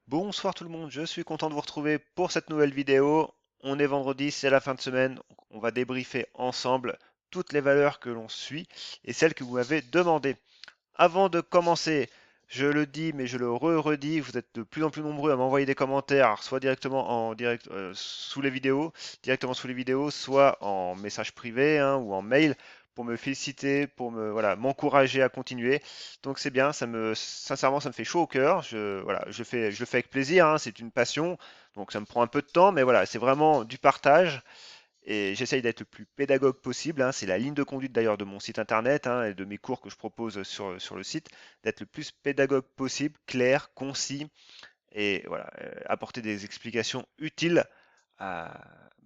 Bonsoir tout le monde, je suis content de vous retrouver pour cette nouvelle vidéo. On est vendredi, c'est la fin de semaine. On va débriefer ensemble toutes les valeurs que l'on suit et celles que vous m'avez demandées. Avant de commencer, je le dis mais je le redis, vous êtes de plus en plus nombreux à m'envoyer des commentaires, soit directement en direct sous les vidéos, soit en message privé hein, ou en mail pour me féliciter, pour me voilà, m'encourager à continuer. Donc c'est bien, sincèrement ça me fait chaud au cœur. Je le fais avec plaisir, hein, c'est une passion, donc ça me prend un peu de temps, mais voilà, c'est vraiment du partage. Et j'essaye d'être le plus pédagogue possible, hein. C'est la ligne de conduite d'ailleurs de mon site internet hein, et de mes cours que je propose sur le site, d'être le plus pédagogue possible, clair, concis et voilà, apporter des explications utiles à,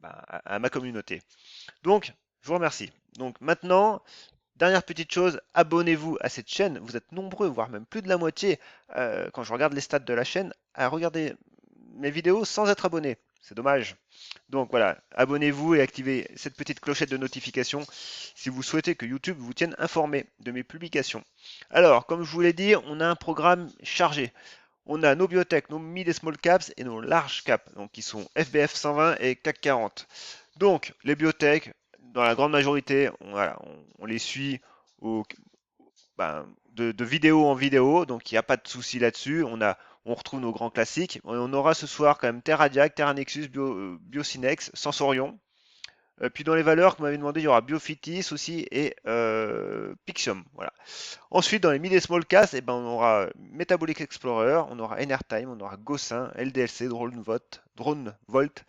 à ma communauté. Donc, je vous remercie. Donc maintenant, dernière petite chose, abonnez-vous à cette chaîne. Vous êtes nombreux, voire même plus de la moitié, quand je regarde les stats de la chaîne, à regarder mes vidéos sans être abonné. C'est dommage. Donc voilà, abonnez-vous et activez cette petite clochette de notification si vous souhaitez que YouTube vous tienne informé de mes publications. Alors, comme je vous l'ai dit, on a un programme chargé. On a nos biotech, nos mid et small caps et nos large caps, donc qui sont FBF 120 et CAC 40. Donc, les biotech, dans la grande majorité, on les suit au, de vidéo en vidéo, donc il n'y a pas de souci là-dessus. On retrouve nos grands classiques. Et on aura ce soir quand même Terradiac, Terranexus, Biocinex, Sensorion. Puis dans les valeurs que vous m'avez demandé, il y aura Biofitis aussi et Pixium. Voilà. Ensuite, dans les mid et small caps, eh ben, on aura Metabolic Explorer, on aura Enertime, on aura Gossin, LDLC, Drone Volt,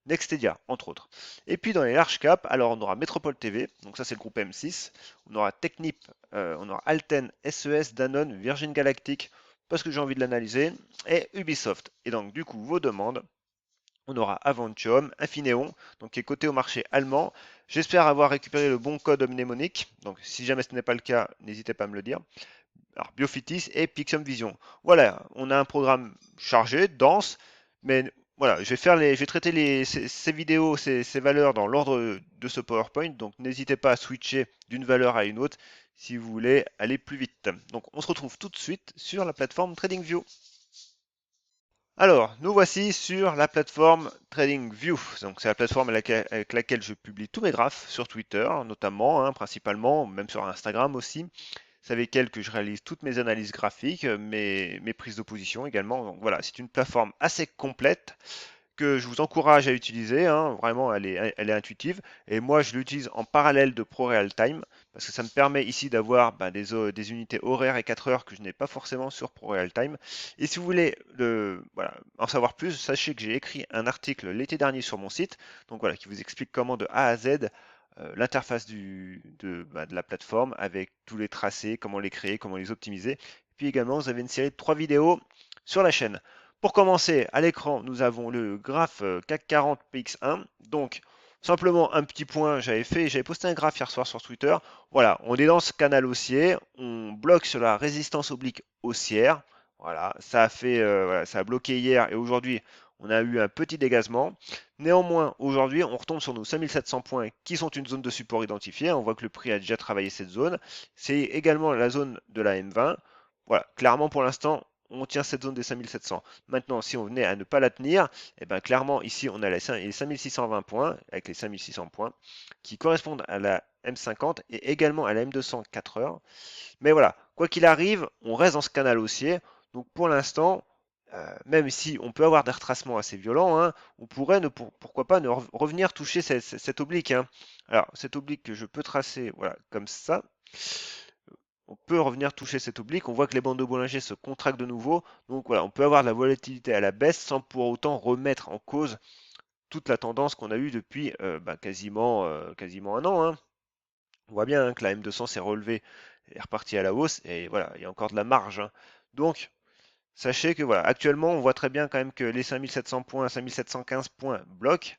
Nextedia, entre autres. Et puis dans les large caps, alors on aura Métropole TV, donc ça c'est le groupe M6, on aura Technip, on aura Alten, SES, Danone, Virgin Galactic, parce que j'ai envie de l'analyser, et Ubisoft. Et donc du coup, vos demandes, on aura Aventium, Infineon, donc qui est coté au marché allemand. J'espère avoir récupéré le bon code mnémonique, donc si jamais ce n'est pas le cas, n'hésitez pas à me le dire. Alors Biofitis et Pixium Vision. Voilà, on a un programme chargé, dense, mais voilà, je vais traiter ces vidéos, ces valeurs dans l'ordre de ce PowerPoint, donc n'hésitez pas à switcher d'une valeur à une autre si vous voulez aller plus vite. Donc on se retrouve tout de suite sur la plateforme TradingView. Alors, nous voici sur la plateforme TradingView. Donc, c'est la plateforme avec laquelle je publie tous mes graphes sur Twitter, notamment, hein, principalement, même sur Instagram aussi. C'est avec elle que je réalise toutes mes analyses graphiques, mes prises de position également. Donc voilà, c'est une plateforme assez complète que je vous encourage à utiliser, hein. Vraiment, elle est intuitive. Et moi, je l'utilise en parallèle de ProRealTime parce que ça me permet ici d'avoir des unités horaires et 4 heures que je n'ai pas forcément sur ProRealTime. Et si vous voulez voilà, en savoir plus, sachez que j'ai écrit un article l'été dernier sur mon site, donc voilà, qui vous explique comment de A à Z l'interface de la plateforme avec tous les tracés, comment les créer, comment les optimiser. Puis également, vous avez une série de 3 vidéos sur la chaîne. Pour commencer, à l'écran, nous avons le graphe CAC 40 PX1. Donc, simplement un petit point, j'avais posté un graphe hier soir sur Twitter. Voilà, on est dans ce canal haussier, on bloque sur la résistance oblique haussière. Voilà, voilà, ça a bloqué hier et aujourd'hui, on a eu un petit dégagement. Néanmoins, aujourd'hui, on retombe sur nos 5700 points qui sont une zone de support identifiée. On voit que le prix a déjà travaillé cette zone. C'est également la zone de la M20. Voilà, clairement pour l'instant, on tient cette zone des 5700. Maintenant, si on venait à ne pas la tenir, eh ben, clairement, ici, on a les 5620 points, avec les 5600 points, qui correspondent à la M50 et également à la M200 4 heures. Mais voilà, quoi qu'il arrive, on reste dans ce canal haussier. Donc pour l'instant, même si on peut avoir des retracements assez violents, hein, on pourrait, pourquoi pas, ne revenir toucher cette oblique, hein. Alors, cette oblique que je peux tracer, voilà, comme ça, on peut revenir toucher cette oblique. On voit que les bandes de Bollinger se contractent de nouveau. Donc voilà, on peut avoir de la volatilité à la baisse sans pour autant remettre en cause toute la tendance qu'on a eue depuis quasiment un an, hein. On voit bien hein, que la M200 s'est relevée et est repartie à la hausse. Et voilà, il y a encore de la marge, hein. Donc, sachez que voilà, actuellement, on voit très bien quand même que les 5700 points, 5715 points bloquent.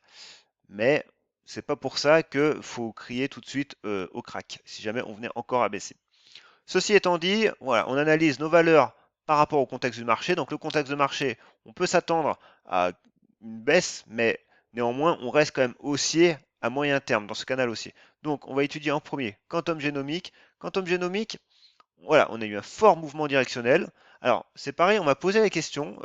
Mais c'est pas pour ça qu'il faut crier tout de suite au crack, si jamais on venait encore à baisser. Ceci étant dit, voilà, on analyse nos valeurs par rapport au contexte du marché. Donc le contexte de marché, on peut s'attendre à une baisse, mais néanmoins, on reste quand même haussier à moyen terme dans ce canal haussier. Donc on va étudier en premier Quantum Génomique. Quantum Génomique, voilà, on a eu un fort mouvement directionnel. Alors, c'est pareil, on m'a posé la question,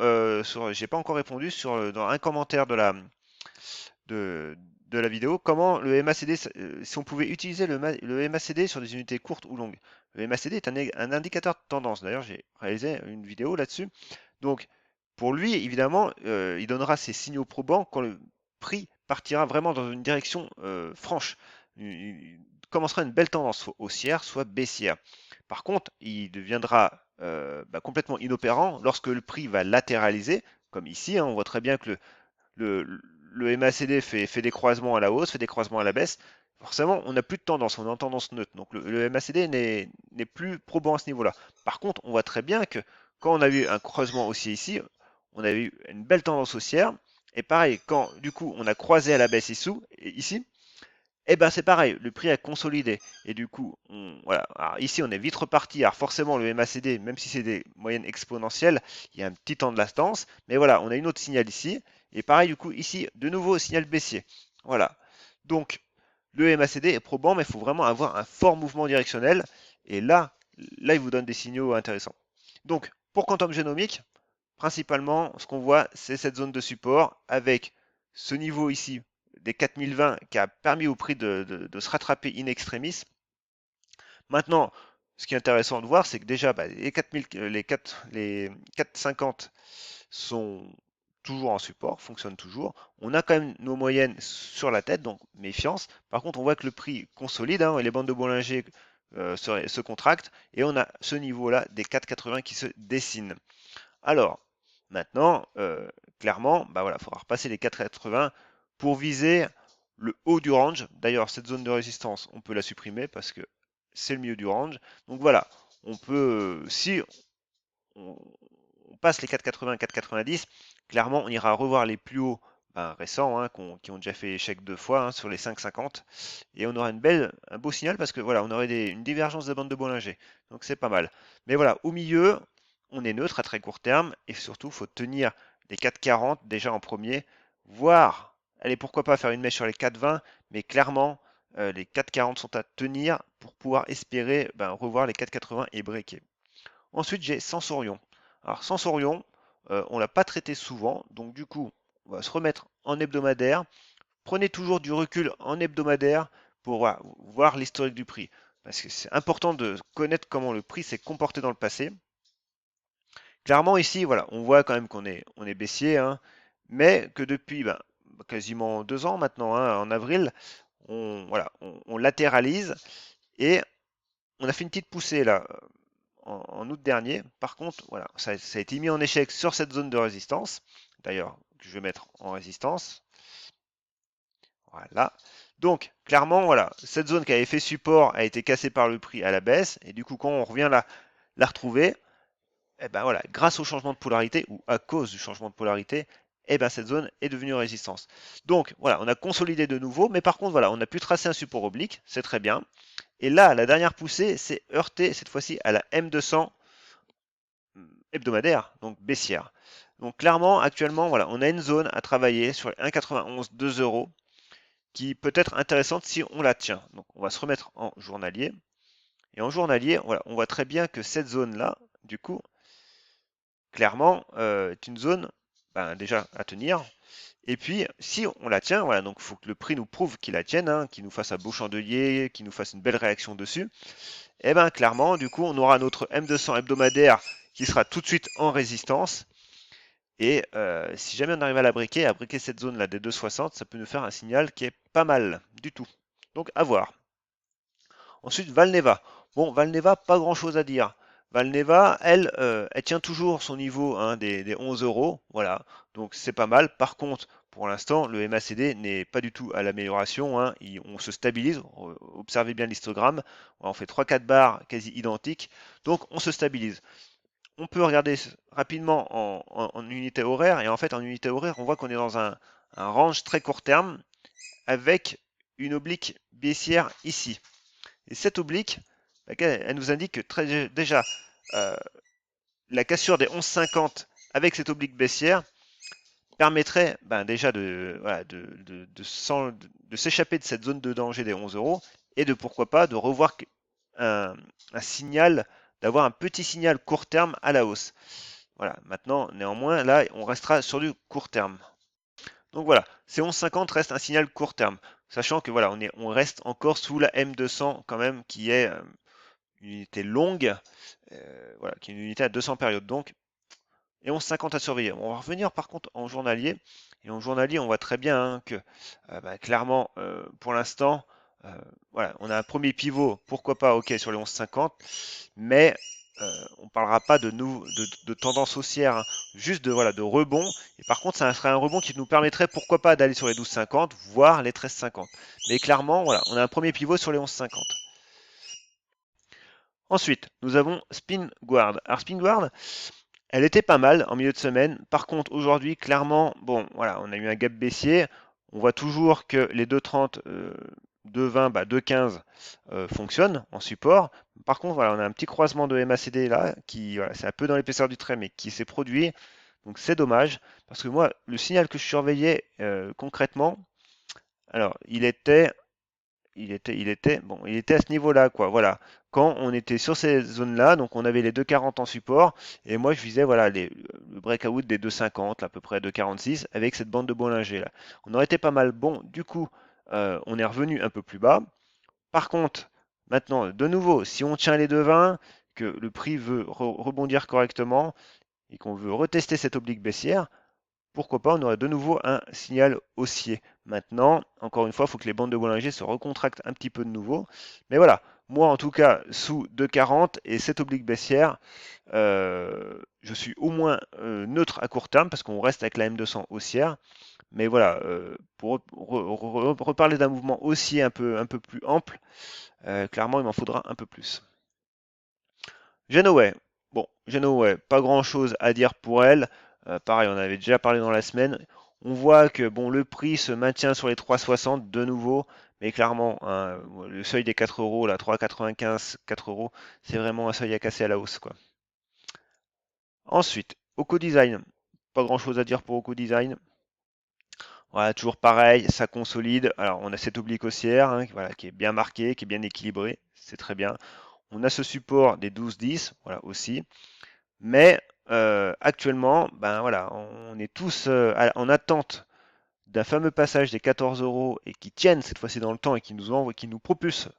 j'ai pas encore répondu, dans un commentaire de, de la vidéo, comment le MACD, si on pouvait utiliser le MACD sur des unités courtes ou longues. Le MACD est un indicateur de tendance. D'ailleurs, j'ai réalisé une vidéo là-dessus. Donc, pour lui, évidemment, il donnera ses signaux probants quand le prix partira vraiment dans une direction franche. Il commencera une belle tendance, soit haussière, soit baissière. Par contre, il deviendra complètement inopérant lorsque le prix va latéraliser, comme ici, hein, on voit très bien que le MACD fait des croisements à la hausse, fait des croisements à la baisse. Forcément, on n'a plus de tendance, on est en tendance neutre. Donc le MACD n'est plus probant à ce niveau-là. Par contre, on voit très bien que quand on a eu un creusement haussier ici, on a eu une belle tendance haussière. Et pareil, quand du coup on a croisé à la baisse ici, eh ben c'est pareil, le prix a consolidé. Et du coup, voilà. Alors ici, on est vite reparti. Alors forcément, le MACD, même si c'est des moyennes exponentielles, il y a un petit temps de latence. Mais voilà, on a une autre signal ici. Et pareil, du coup, ici, de nouveau, signal baissier. Voilà. Donc, le MACD est probant, mais il faut vraiment avoir un fort mouvement directionnel. Et là, il vous donne des signaux intéressants. Donc, pour Quantum Génomique, principalement, ce qu'on voit, c'est cette zone de support avec ce niveau ici des 4020 qui a permis au prix de se rattraper in extremis. Maintenant, ce qui est intéressant de voir, c'est que déjà, les 4000, les 450 sont toujours en support, fonctionnent toujours. On a quand même nos moyennes sur la tête, donc méfiance. Par contre, on voit que le prix consolide, hein, et les bandes de Bollinger se contractent, et on a ce niveau-là des 4,80 qui se dessinent. Alors, maintenant, clairement, voilà, il faudra repasser les 4,80 pour viser le haut du range. D'ailleurs, cette zone de résistance, on peut la supprimer parce que c'est le milieu du range. Donc voilà, on peut, si on, on passe les 4,80, 4,90, clairement, on ira revoir les plus hauts récents, hein, qui ont déjà fait échec 2 fois, hein, sur les 5,50, et on aura un beau signal parce que voilà, on aurait une divergence de bande de Bollinger, donc c'est pas mal. Mais voilà, au milieu, on est neutre à très court terme, et surtout, il faut tenir les 4,40 déjà en premier, voire, allez, pourquoi pas faire une mèche sur les 4,20, mais clairement, les 4,40 sont à tenir pour pouvoir espérer revoir les 4,80 et breaker. Ensuite, j'ai Sensorion. Alors, Sensorion, on ne l'a pas traité souvent, donc du coup, on va se remettre en hebdomadaire. Prenez toujours du recul en hebdomadaire pour voir l'historique du prix. Parce que c'est important de connaître comment le prix s'est comporté dans le passé. Clairement, ici, voilà, on voit quand même on est baissier, hein, mais que depuis quasiment 2 ans maintenant, hein, en avril, on latéralise et on a fait une petite poussée là en août dernier. Par contre, voilà, ça a été mis en échec sur cette zone de résistance. D'ailleurs, je vais mettre en résistance. Voilà. Donc, clairement, voilà, cette zone qui avait fait support a été cassée par le prix à la baisse. Et du coup, quand on revient la retrouver, eh ben voilà, grâce au changement de polarité ou à cause du changement de polarité, eh ben cette zone est devenue résistance. Donc voilà, on a consolidé de nouveau, mais par contre voilà, on a pu tracer un support oblique, c'est très bien. Et là, la dernière poussée, c'est heurté cette fois-ci à la M200 hebdomadaire, donc baissière. Donc clairement, actuellement, voilà, on a une zone à travailler sur les 1,91, 2 euros, qui peut être intéressante si on la tient. Donc on va se remettre en journalier. Et en journalier, voilà, on voit très bien que cette zone-là, du coup, clairement, est une zone déjà à tenir. Et puis, si on la tient, voilà, donc il faut que le prix nous prouve qu'il la tienne, hein, qu'il nous fasse un beau chandelier, qu'il nous fasse une belle réaction dessus. Et bien clairement, du coup, on aura notre M200 hebdomadaire qui sera tout de suite en résistance. Et si jamais on arrive à briquer cette zone-là des 2,60, ça peut nous faire un signal qui est pas mal du tout. Donc à voir. Ensuite, Valneva. Bon, Valneva, pas grand-chose à dire. Valneva, elle tient toujours son niveau, hein, des 11 euros. Voilà, donc c'est pas mal. Par contre, pour l'instant, le MACD n'est pas du tout à l'amélioration, hein. On se stabilise. Observez bien l'histogramme. On fait 3-4 barres quasi identiques. Donc on se stabilise. On peut regarder rapidement en unité horaire. Et en fait, en unité horaire, on voit qu'on est dans un range très court terme avec une oblique baissière ici. Et cette oblique, elle nous indique que déjà, euh, la cassure des 11,50 avec cette oblique baissière permettrait déjà voilà, de s'échapper de cette zone de danger des 11 euros et de pourquoi pas de revoir un signal d'avoir un petit signal court terme à la hausse. Voilà, maintenant, néanmoins, là, on restera sur du court terme. Donc voilà, ces 11,50 reste un signal court terme, sachant que voilà, on reste encore sous la M200 quand même, qui est une unité longue, voilà, qui est une unité à 200 périodes. Donc, et 11,50 à surveiller. On va revenir par contre en journalier. Et en journalier, on voit très bien hein, que clairement, pour l'instant, euh, voilà, on a un premier pivot, pourquoi pas, ok, sur les 11,50, mais on ne parlera pas de tendance haussière, hein, juste de, voilà, de rebond. Et par contre, ça serait un rebond qui nous permettrait, pourquoi pas, d'aller sur les 12,50, voire les 13,50. Mais clairement, voilà, on a un premier pivot sur les 11,50. Ensuite, nous avons Spin Guard. Alors Spin Guard, elle était pas mal en milieu de semaine. Par contre, aujourd'hui, clairement, bon, voilà, on a eu un gap baissier. On voit toujours que les 2,30, 2,20, 2,15 fonctionnent en support. Par contre, voilà, on a un petit croisement de MACD là, qui, voilà, c'est un peu dans l'épaisseur du trait, mais qui s'est produit. Donc c'est dommage, parce que moi, le signal que je surveillais concrètement, alors, il était à ce niveau-là, quoi. Voilà. Quand on était sur ces zones-là, donc on avait les 2,40 en support, et moi je visais voilà le breakout des 2,50, à peu près 2,46, avec cette bande de Bollinger là. On aurait été pas mal bon. Du coup, on est revenu un peu plus bas. Par contre, maintenant, de nouveau, si on tient les 2,20, que le prix veut rebondir correctement et qu'on veut retester cette oblique baissière, pourquoi pas, on aurait de nouveau un signal haussier. Maintenant, encore une fois, il faut que les bandes de Bollinger se recontractent un petit peu de nouveau. Mais voilà, moi en tout cas, sous 2,40 et cette oblique baissière, je suis au moins neutre à court terme parce qu'on reste avec la M200 haussière. Mais voilà, pour reparler d'un mouvement haussier un peu plus ample, clairement, il m'en faudra un peu plus. Genoway. Bon, Genoway, pas grand-chose à dire pour elle. Pareil, on avait déjà parlé dans la semaine. On voit que bon, le prix se maintient sur les 3,60 de nouveau, mais clairement, hein, le seuil des 4 euros, là, 3,95, 4 euros, c'est vraiment un seuil à casser à la hausse, quoi. Ensuite, Oko Design. Pas grand-chose à dire pour Oko Design. Voilà, toujours pareil, ça consolide. Alors, on a cette oblique haussière, hein, voilà, qui est bien marquée, qui est bien équilibrée, c'est très bien. On a ce support des 12,10, voilà aussi. Mais actuellement, ben voilà, on est tous en attente d'un fameux passage des 14 euros et qui tiennent cette fois-ci dans le temps et qui nous envoie, qui nous propulse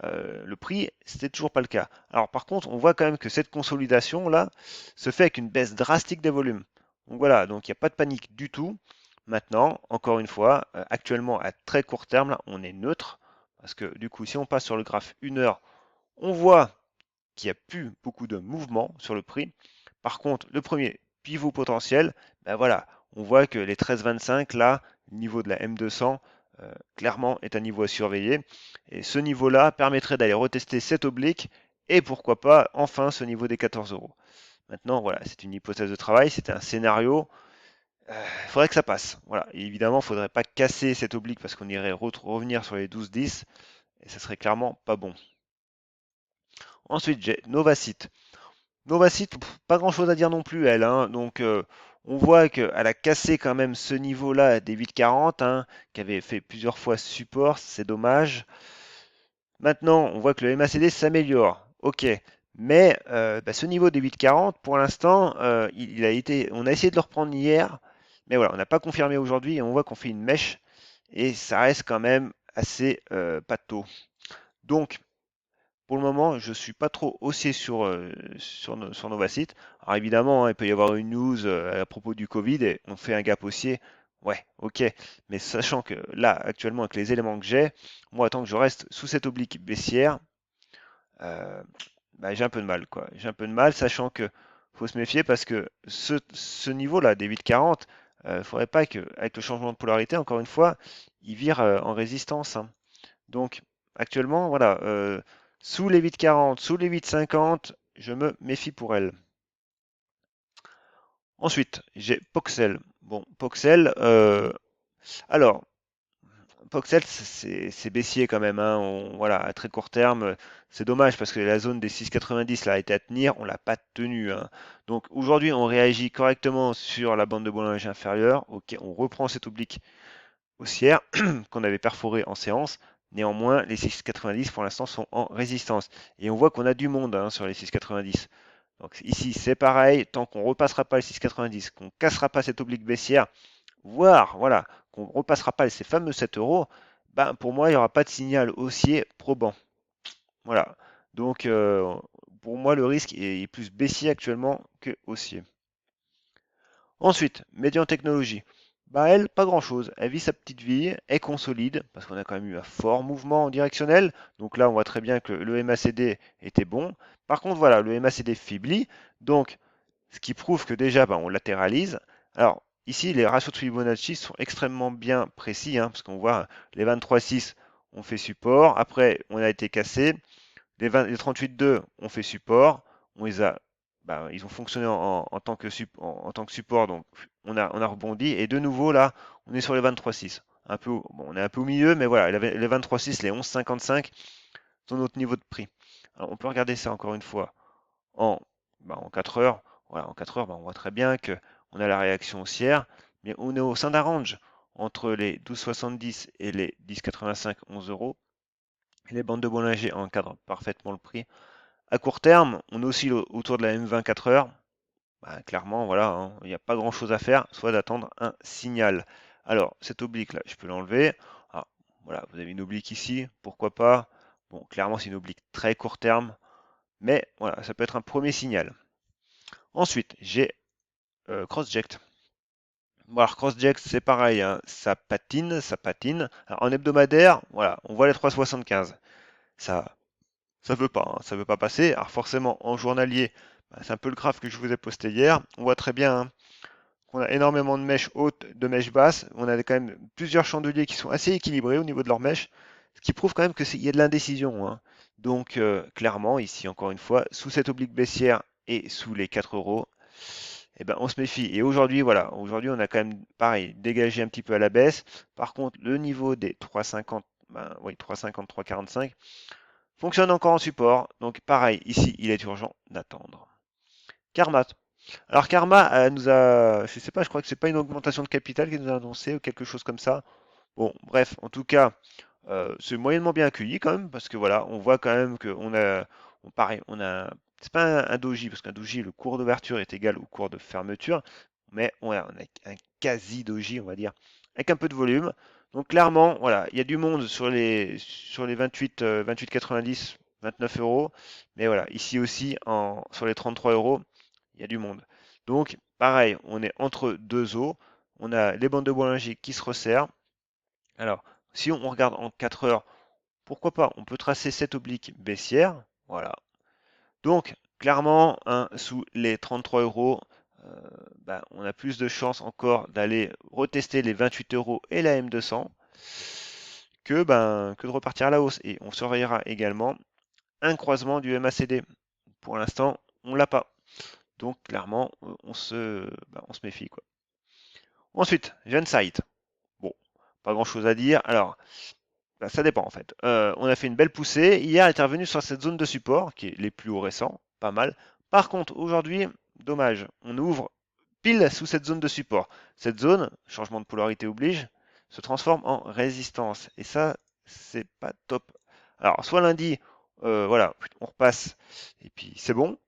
le prix, c'était toujours pas le cas. Alors par contre, on voit quand même que cette consolidation là se fait avec une baisse drastique des volumes. Donc voilà, donc il n'y a pas de panique du tout. Maintenant, encore une fois, actuellement à très court terme, là, on est neutre parce que du coup, si on passe sur le graphe 1 heure, on voit qu'il n'y a plus beaucoup de mouvement sur le prix. Par contre, le premier pivot potentiel, ben voilà, on voit que les 13,25 là, le niveau de la M200, clairement est un niveau à surveiller. Et ce niveau-là permettrait d'aller retester cette oblique et pourquoi pas enfin ce niveau des 14 euros. Maintenant, voilà, c'est une hypothèse de travail, c'est un scénario. Il faudrait que ça passe. Voilà. Et évidemment, il ne faudrait pas casser cette oblique parce qu'on irait revenir sur les 12,10 et ça serait clairement pas bon. Ensuite, j'ai Novacite. Novacite, pas grand-chose à dire non plus, elle, hein. Donc, on voit qu'elle a cassé quand même ce niveau-là des 8,40, hein, qui avait fait plusieurs fois support, c'est dommage. Maintenant, on voit que le MACD s'améliore, ok. Mais ce niveau des 8,40, pour l'instant, on a essayé de le reprendre hier, mais voilà, on n'a pas confirmé aujourd'hui, et on voit qu'on fait une mèche, et ça reste quand même assez pâteau. Donc, pour le moment, je suis pas trop haussier sur Novacite. Alors évidemment, hein, il peut y avoir une news à propos du Covid et on fait un gap haussier. Ouais, ok. Mais sachant que là, actuellement, avec les éléments que j'ai, moi, tant que je reste sous cette oblique baissière, euh, j'ai un peu de mal, quoi. J'ai un peu de mal, sachant que faut se méfier parce que ce niveau-là, des 8,40, faudrait pas que, avec le changement de polarité, encore une fois, il vire en résistance, hein. Donc, actuellement, voilà, sous les 8,40, sous les 8,50, je me méfie pour elle. Ensuite, j'ai Poxel. Bon, Poxel, alors, Poxel, c'est baissier quand même, hein. Voilà, à très court terme, c'est dommage parce que la zone des 6,90 là a été à tenir, on l'a pas tenue, hein. Donc aujourd'hui, on réagit correctement sur la bande de Bollinger inférieure. Ok, on reprend cette oblique haussière qu'on avait perforée en séance. Néanmoins, les 6,90 pour l'instant sont en résistance. Et on voit qu'on a du monde hein, sur les 6,90. Donc ici, c'est pareil, tant qu'on ne repassera pas les 6,90, qu'on ne cassera pas cette oblique baissière, voire voilà, qu'on ne repassera pas ces fameux 7 euros, ben, pour moi, il n'y aura pas de signal haussier probant. Voilà. Donc, pour moi, le risque est plus baissier actuellement que haussier. Ensuite, Médian Technologie. Bah elle, pas grand-chose. Elle vit sa petite vie, elle consolide, parce qu'on a quand même eu un fort mouvement en directionnel. Donc là, on voit très bien que le MACD était bon. Par contre, voilà, le MACD faiblit. Donc, ce qui prouve que déjà, bah, on latéralise. Alors, ici, les ratios de Fibonacci sont extrêmement bien précis, hein, parce qu'on voit les 23,6, on fait support. Après, on a été cassé. Les 38.2 ont fait support, on les a, bah, ils ont fonctionné en tant que en tant que support, donc on a rebondi. Et de nouveau, là, on est sur les 23.6. Bon, on est un peu au milieu, mais voilà, les 23.6, les 11.55 sont notre niveau de prix. Alors, on peut regarder ça encore une fois en, en 4 heures. Voilà, en 4 heures, on voit très bien que on a la réaction haussière, mais on est au sein d'un range entre les 12,70 et les 10,85, 11 euros. Les bandes de Bollinger encadrent parfaitement le prix. À court terme, on oscille autour de la M20 4 heures. Bah, clairement, voilà, hein, il n'y a pas grand-chose à faire, soit d'attendre un signal. Alors, cette oblique là, je peux l'enlever. Ah, voilà, vous avez une oblique ici, pourquoi pas. Bon, clairement, c'est une oblique très court terme, mais voilà, ça peut être un premier signal. Ensuite, j'ai CrossJect. Bon, alors CrossJect, c'est pareil, hein, ça patine, ça patine. Alors, en hebdomadaire, voilà, on voit les 3,75. Ça, Ça veut pas, hein, ça veut pas passer. Alors forcément, en journalier, bah, c'est un peu le graphe que je vous ai posté hier. On voit très bien hein, qu'on a énormément de mèches hautes, de mèches basses. On a quand même plusieurs chandeliers qui sont assez équilibrés au niveau de leurs mèches, ce qui prouve quand même qu'il y a de l'indécision. Hein. Donc clairement, ici encore une fois, sous cette oblique baissière et sous les 4 euros, eh ben, on se méfie. Et aujourd'hui, voilà, aujourd'hui on a quand même pareil, dégagé un petit peu à la baisse. Par contre, le niveau des 3,50, ben, oui, 3,50, 3,45 fonctionne encore en support, donc pareil, ici il est urgent d'attendre. Karma. Alors Karma nous a, je sais pas, je crois que c'est pas une augmentation de capital qu'il nous a annoncé ou quelque chose comme ça. Bon, bref, en tout cas, c'est moyennement bien accueilli quand même, parce que voilà, on voit quand même qu'on a, pareil, on a, c'est pas un doji, parce qu'un doji, le cours d'ouverture est égal au cours de fermeture, mais on a un quasi doji, on va dire, avec un peu de volume. Donc clairement, voilà, il y a du monde sur les 28,90, 29 euros, mais voilà, ici aussi, sur les 33 euros, il y a du monde. Donc pareil, on est entre deux eaux, on a les bandes de Bollinger qui se resserrent. Alors, si on regarde en 4 heures, pourquoi pas, on peut tracer cette oblique baissière, voilà. Donc, clairement, hein, sous les 33 euros, on a plus de chances encore d'aller retester les 28 euros et la M200 que de repartir à la hausse. Et on surveillera également un croisement du MACD. Pour l'instant, on l'a pas. Donc, clairement, on se méfie, quoi. Ensuite, Gensight. Bon, pas grand-chose à dire. Alors, bah, ça dépend en fait. On a fait une belle poussée. Hier, elle est revenu sur cette zone de support, qui est les plus hauts récents, pas mal. Par contre, aujourd'hui, dommage, on ouvre pile sous cette zone de support. Cette zone, changement de polarité oblige, se transforme en résistance. Et ça, c'est pas top. Alors, soit lundi, voilà, on repasse, et puis c'est bon.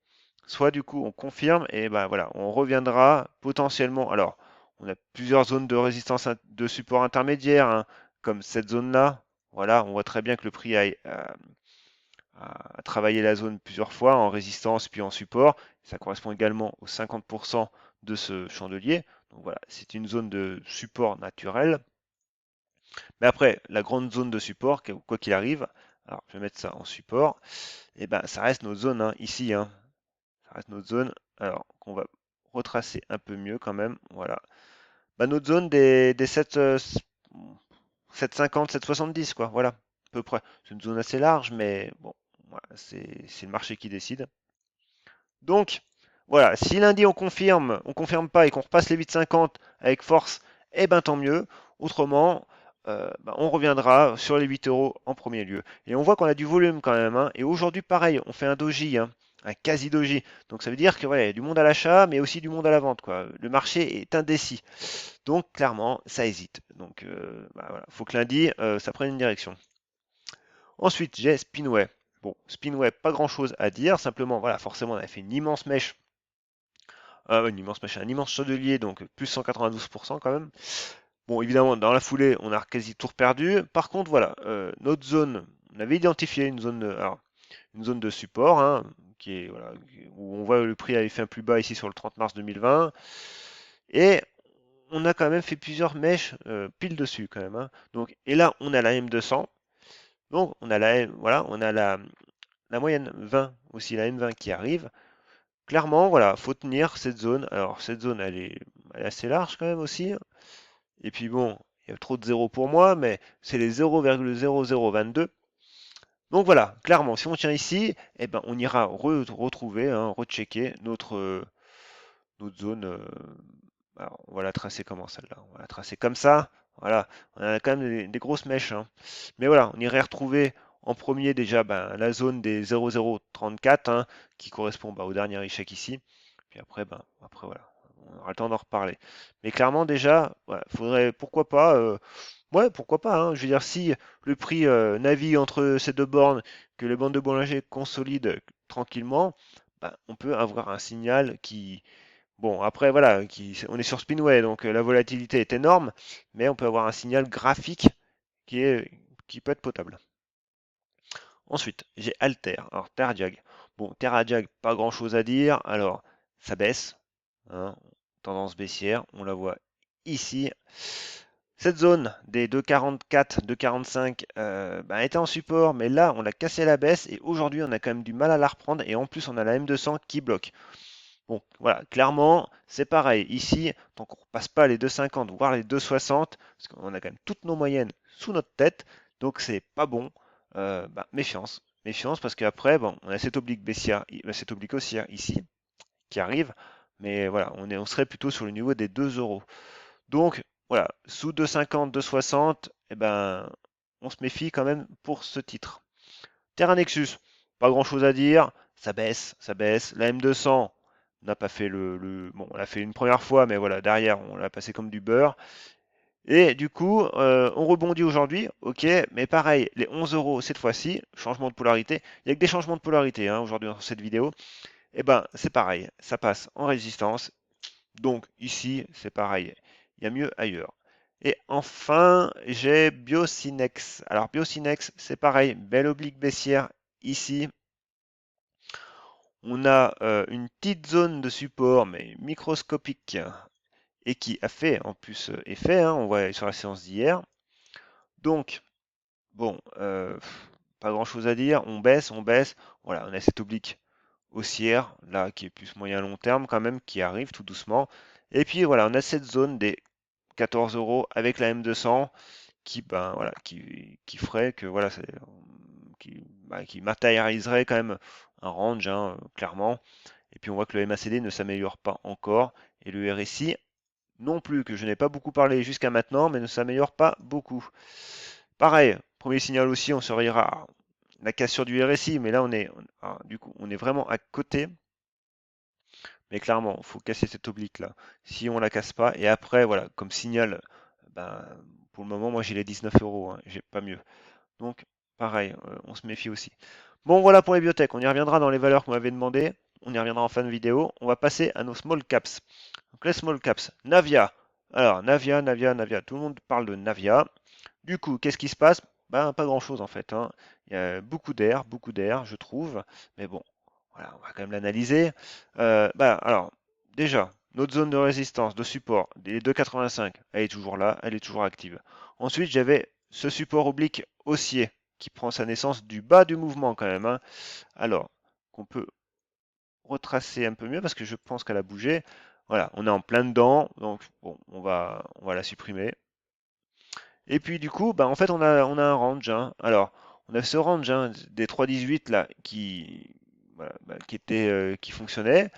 Soit du coup, on confirme, et ben voilà, on reviendra potentiellement. Alors, on a plusieurs zones de résistance de support intermédiaire, hein, comme cette zone-là. Voilà, on voit très bien que le prix a travaillé la zone plusieurs fois en résistance puis en support. Ça correspond également aux 50% de ce chandelier. Donc voilà, c'est une zone de support naturel. Mais après, la grande zone de support, quoi qu'il arrive, alors je vais mettre ça en support, et ben ça reste notre zone hein, ici. Hein. Ça reste notre zone. Alors qu'on va retracer un peu mieux quand même. Voilà. Bah, notre zone des 7, 7,50, 7,70 quoi. Voilà, à peu près. C'est une zone assez large, mais bon, voilà, c'est le marché qui décide. Donc, voilà, si lundi on confirme pas et qu'on repasse les 8,50 avec force, eh ben tant mieux. Autrement, on reviendra sur les 8 euros en premier lieu. Et on voit qu'on a du volume quand même. Hein. Et aujourd'hui, pareil, on fait un doji, hein, un quasi doji. Donc ça veut dire que voilà, il y a du monde à l'achat, mais aussi du monde à la vente, quoi. Le marché est indécis. Donc clairement, ça hésite. Donc voilà, faut que lundi, ça prenne une direction. Ensuite, j'ai Spinway. Bon, Spinway, pas grand chose à dire, simplement, voilà, forcément, on avait fait une immense mèche, un immense chandelier, donc plus 192% quand même. Bon, évidemment, dans la foulée, on a quasi tout perdu. Par contre, voilà, notre zone, on avait identifié une zone, alors, une zone de support, hein, qui est, voilà, où on voit le prix avait fait un plus bas ici sur le 30 mars 2020. Et on a quand même fait plusieurs mèches pile dessus quand même, hein. Donc, et là, on a la M200. Donc, on a voilà, on a la moyenne 20 aussi, la M20 qui arrive. Clairement, voilà, faut tenir cette zone. Alors, cette zone, elle est assez large quand même aussi. Et puis bon, il y a trop de zéros pour moi, mais c'est les 0,0022. Donc voilà, clairement, si on tient ici, eh ben, on ira retrouver, hein, rechecker notre zone. Alors, on va la tracer comment celle-là? On va la tracer comme ça. Voilà, on a quand même des grosses mèches, hein. Mais voilà, on irait retrouver en premier déjà ben, la zone des 0,034 hein, qui correspond au dernier échec ici. Puis après, après voilà, on aura le temps d'en reparler. Mais clairement déjà, voilà, faudrait pourquoi pas, ouais, pourquoi pas, hein. Je veux dire, si le prix navigue entre ces deux bornes, que les bandes de Bollinger consolident tranquillement, ben, on peut avoir un signal qui, bon, après, voilà, on est sur Spinway, donc la volatilité est énorme, mais on peut avoir un signal graphique qui peut être potable. Ensuite, j'ai Alter. Alors, TerraJag. Bon, TerraJag, pas grand chose à dire. Alors, ça baisse, hein, tendance baissière, on la voit ici. Cette zone des 2,44, 2,45 était en support, mais là, on l'a cassé à la baisse et aujourd'hui, on a quand même du mal à la reprendre et en plus, on a la M200 qui bloque. Bon, voilà, clairement, c'est pareil. Ici, tant qu'on ne passe pas les 2,50, voire les 2,60, parce qu'on a quand même toutes nos moyennes sous notre tête, donc c'est pas bon. Méfiance. Méfiance parce qu'après, bon, on a cette oblique baissière, cette oblique haussière ici, qui arrive, mais voilà, on serait plutôt sur le niveau des 2 euros. Donc, voilà, sous 2,50, 2,60, eh ben, on se méfie quand même pour ce titre. Terra Nexus, pas grand chose à dire, ça baisse, ça baisse. La M200 n'a pas fait bon, on l'a fait une première fois, mais voilà, derrière, on l'a passé comme du beurre. Et du coup, on rebondit aujourd'hui, ok, mais pareil, les 11 euros cette fois-ci, changement de polarité. Il n'y a que des changements de polarité hein, aujourd'hui dans cette vidéo. Et ben, c'est pareil, ça passe en résistance. Donc ici, c'est pareil, il y a mieux ailleurs. Et enfin, j'ai Biocinex. Alors Biocinex, c'est pareil, belle oblique baissière ici. On a une petite zone de support, mais microscopique, et qui a fait en plus effet, hein, on voit sur la séance d'hier. Donc, bon, pas grand chose à dire, on baisse, on baisse. Voilà, on a cette oblique haussière, là, qui est plus moyen long terme quand même, qui arrive tout doucement. Et puis voilà, on a cette zone des 14 euros avec la M200 qui, ben, voilà, qui ferait que voilà, qui matérialiserait quand même un range, hein, clairement. Et puis on voit que le MACD ne s'améliore pas encore et le RSI non plus, que je n'ai pas beaucoup parlé jusqu'à maintenant, mais ne s'améliore pas beaucoup. Pareil, premier signal aussi, on surveillera la cassure du RSI, mais là du coup, on est vraiment à côté. Mais clairement, il faut casser cette oblique là. Si on la casse pas, et après, voilà, comme signal, ben, pour le moment, moi j'ai les 19 euros, hein, j'ai pas mieux. Donc, pareil, on se méfie aussi. Bon, voilà pour les biotech. On y reviendra dans les valeurs qu'on m'avait demandé. On y reviendra en fin de vidéo. On va passer à nos small caps. Donc, les small caps. Navia. Alors, Navia, Navia, Navia. Tout le monde parle de Navia. Du coup, qu'est-ce qui se passe? Ben, pas grand-chose en fait, hein. Il y a beaucoup d'air, je trouve. Mais bon, voilà, on va quand même l'analyser. Alors, déjà, notre zone de résistance, de support, des 2,85, elle est toujours là, elle est toujours active. Ensuite, j'avais ce support oblique haussier qui prend sa naissance du bas du mouvement quand même, hein. Alors, qu'on peut retracer un peu mieux parce que je pense qu'elle a bougé. Voilà, on est en plein dedans, donc bon, on va la supprimer. Et puis du coup, en fait, on a un range, hein. Alors, on a ce range hein, des 3,18 là voilà, qui fonctionnait.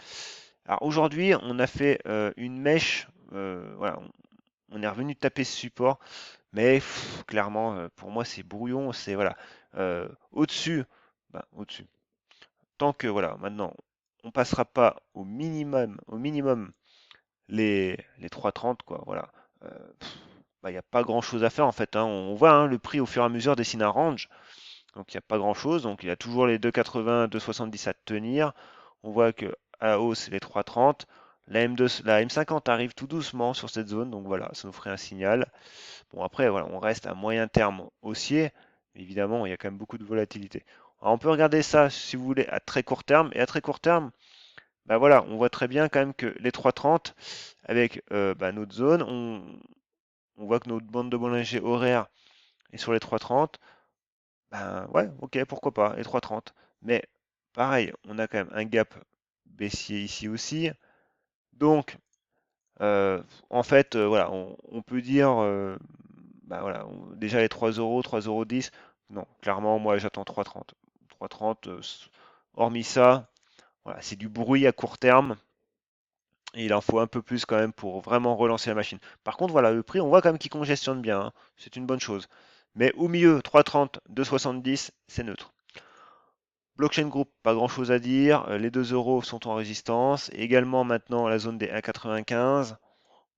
Alors aujourd'hui, on a fait une mèche. Voilà, on est revenu taper ce support, mais clairement, pour moi, c'est brouillon. C'est voilà, au-dessus, au-dessus. Tant que voilà, maintenant, on passera pas au minimum les 3,30 quoi. Voilà. Il n'y a pas grand chose à faire en fait, hein. On voit hein, le prix au fur et à mesure dessine un range. Donc il n'y a pas grand-chose. Donc il y a toujours les 2,80, 2,70 à tenir. On voit que à la hausse, c'est les 3,30. La M50 arrive tout doucement sur cette zone. Donc voilà, ça nous ferait un signal. Bon, après, voilà, on reste à moyen terme haussier. Mais évidemment, il y a quand même beaucoup de volatilité. Alors, on peut regarder ça, si vous voulez, à très court terme. Et à très court terme, bah voilà, on voit très bien quand même que les 3,30 avec notre zone, on voit que notre bande de Bollinger horaire est sur les 3,30. Ben ouais, ok, pourquoi pas, les 3,30. Mais pareil, on a quand même un gap baissier ici aussi. Donc, euh, en fait, voilà, on peut dire, bah voilà, déjà les 3 euros, 3,10 €, non, clairement, moi j'attends 3,30. 3,30, hormis ça, voilà, c'est du bruit à court terme. Et il en faut un peu plus quand même pour vraiment relancer la machine. Par contre, voilà, le prix, on voit quand même qu'il congestionne bien, hein. C'est une bonne chose. Mais au milieu, 3,30, 2,70, c'est neutre. Blockchain Group, pas grand chose à dire. Les 2 euros sont en résistance. Également maintenant la zone des 1,95.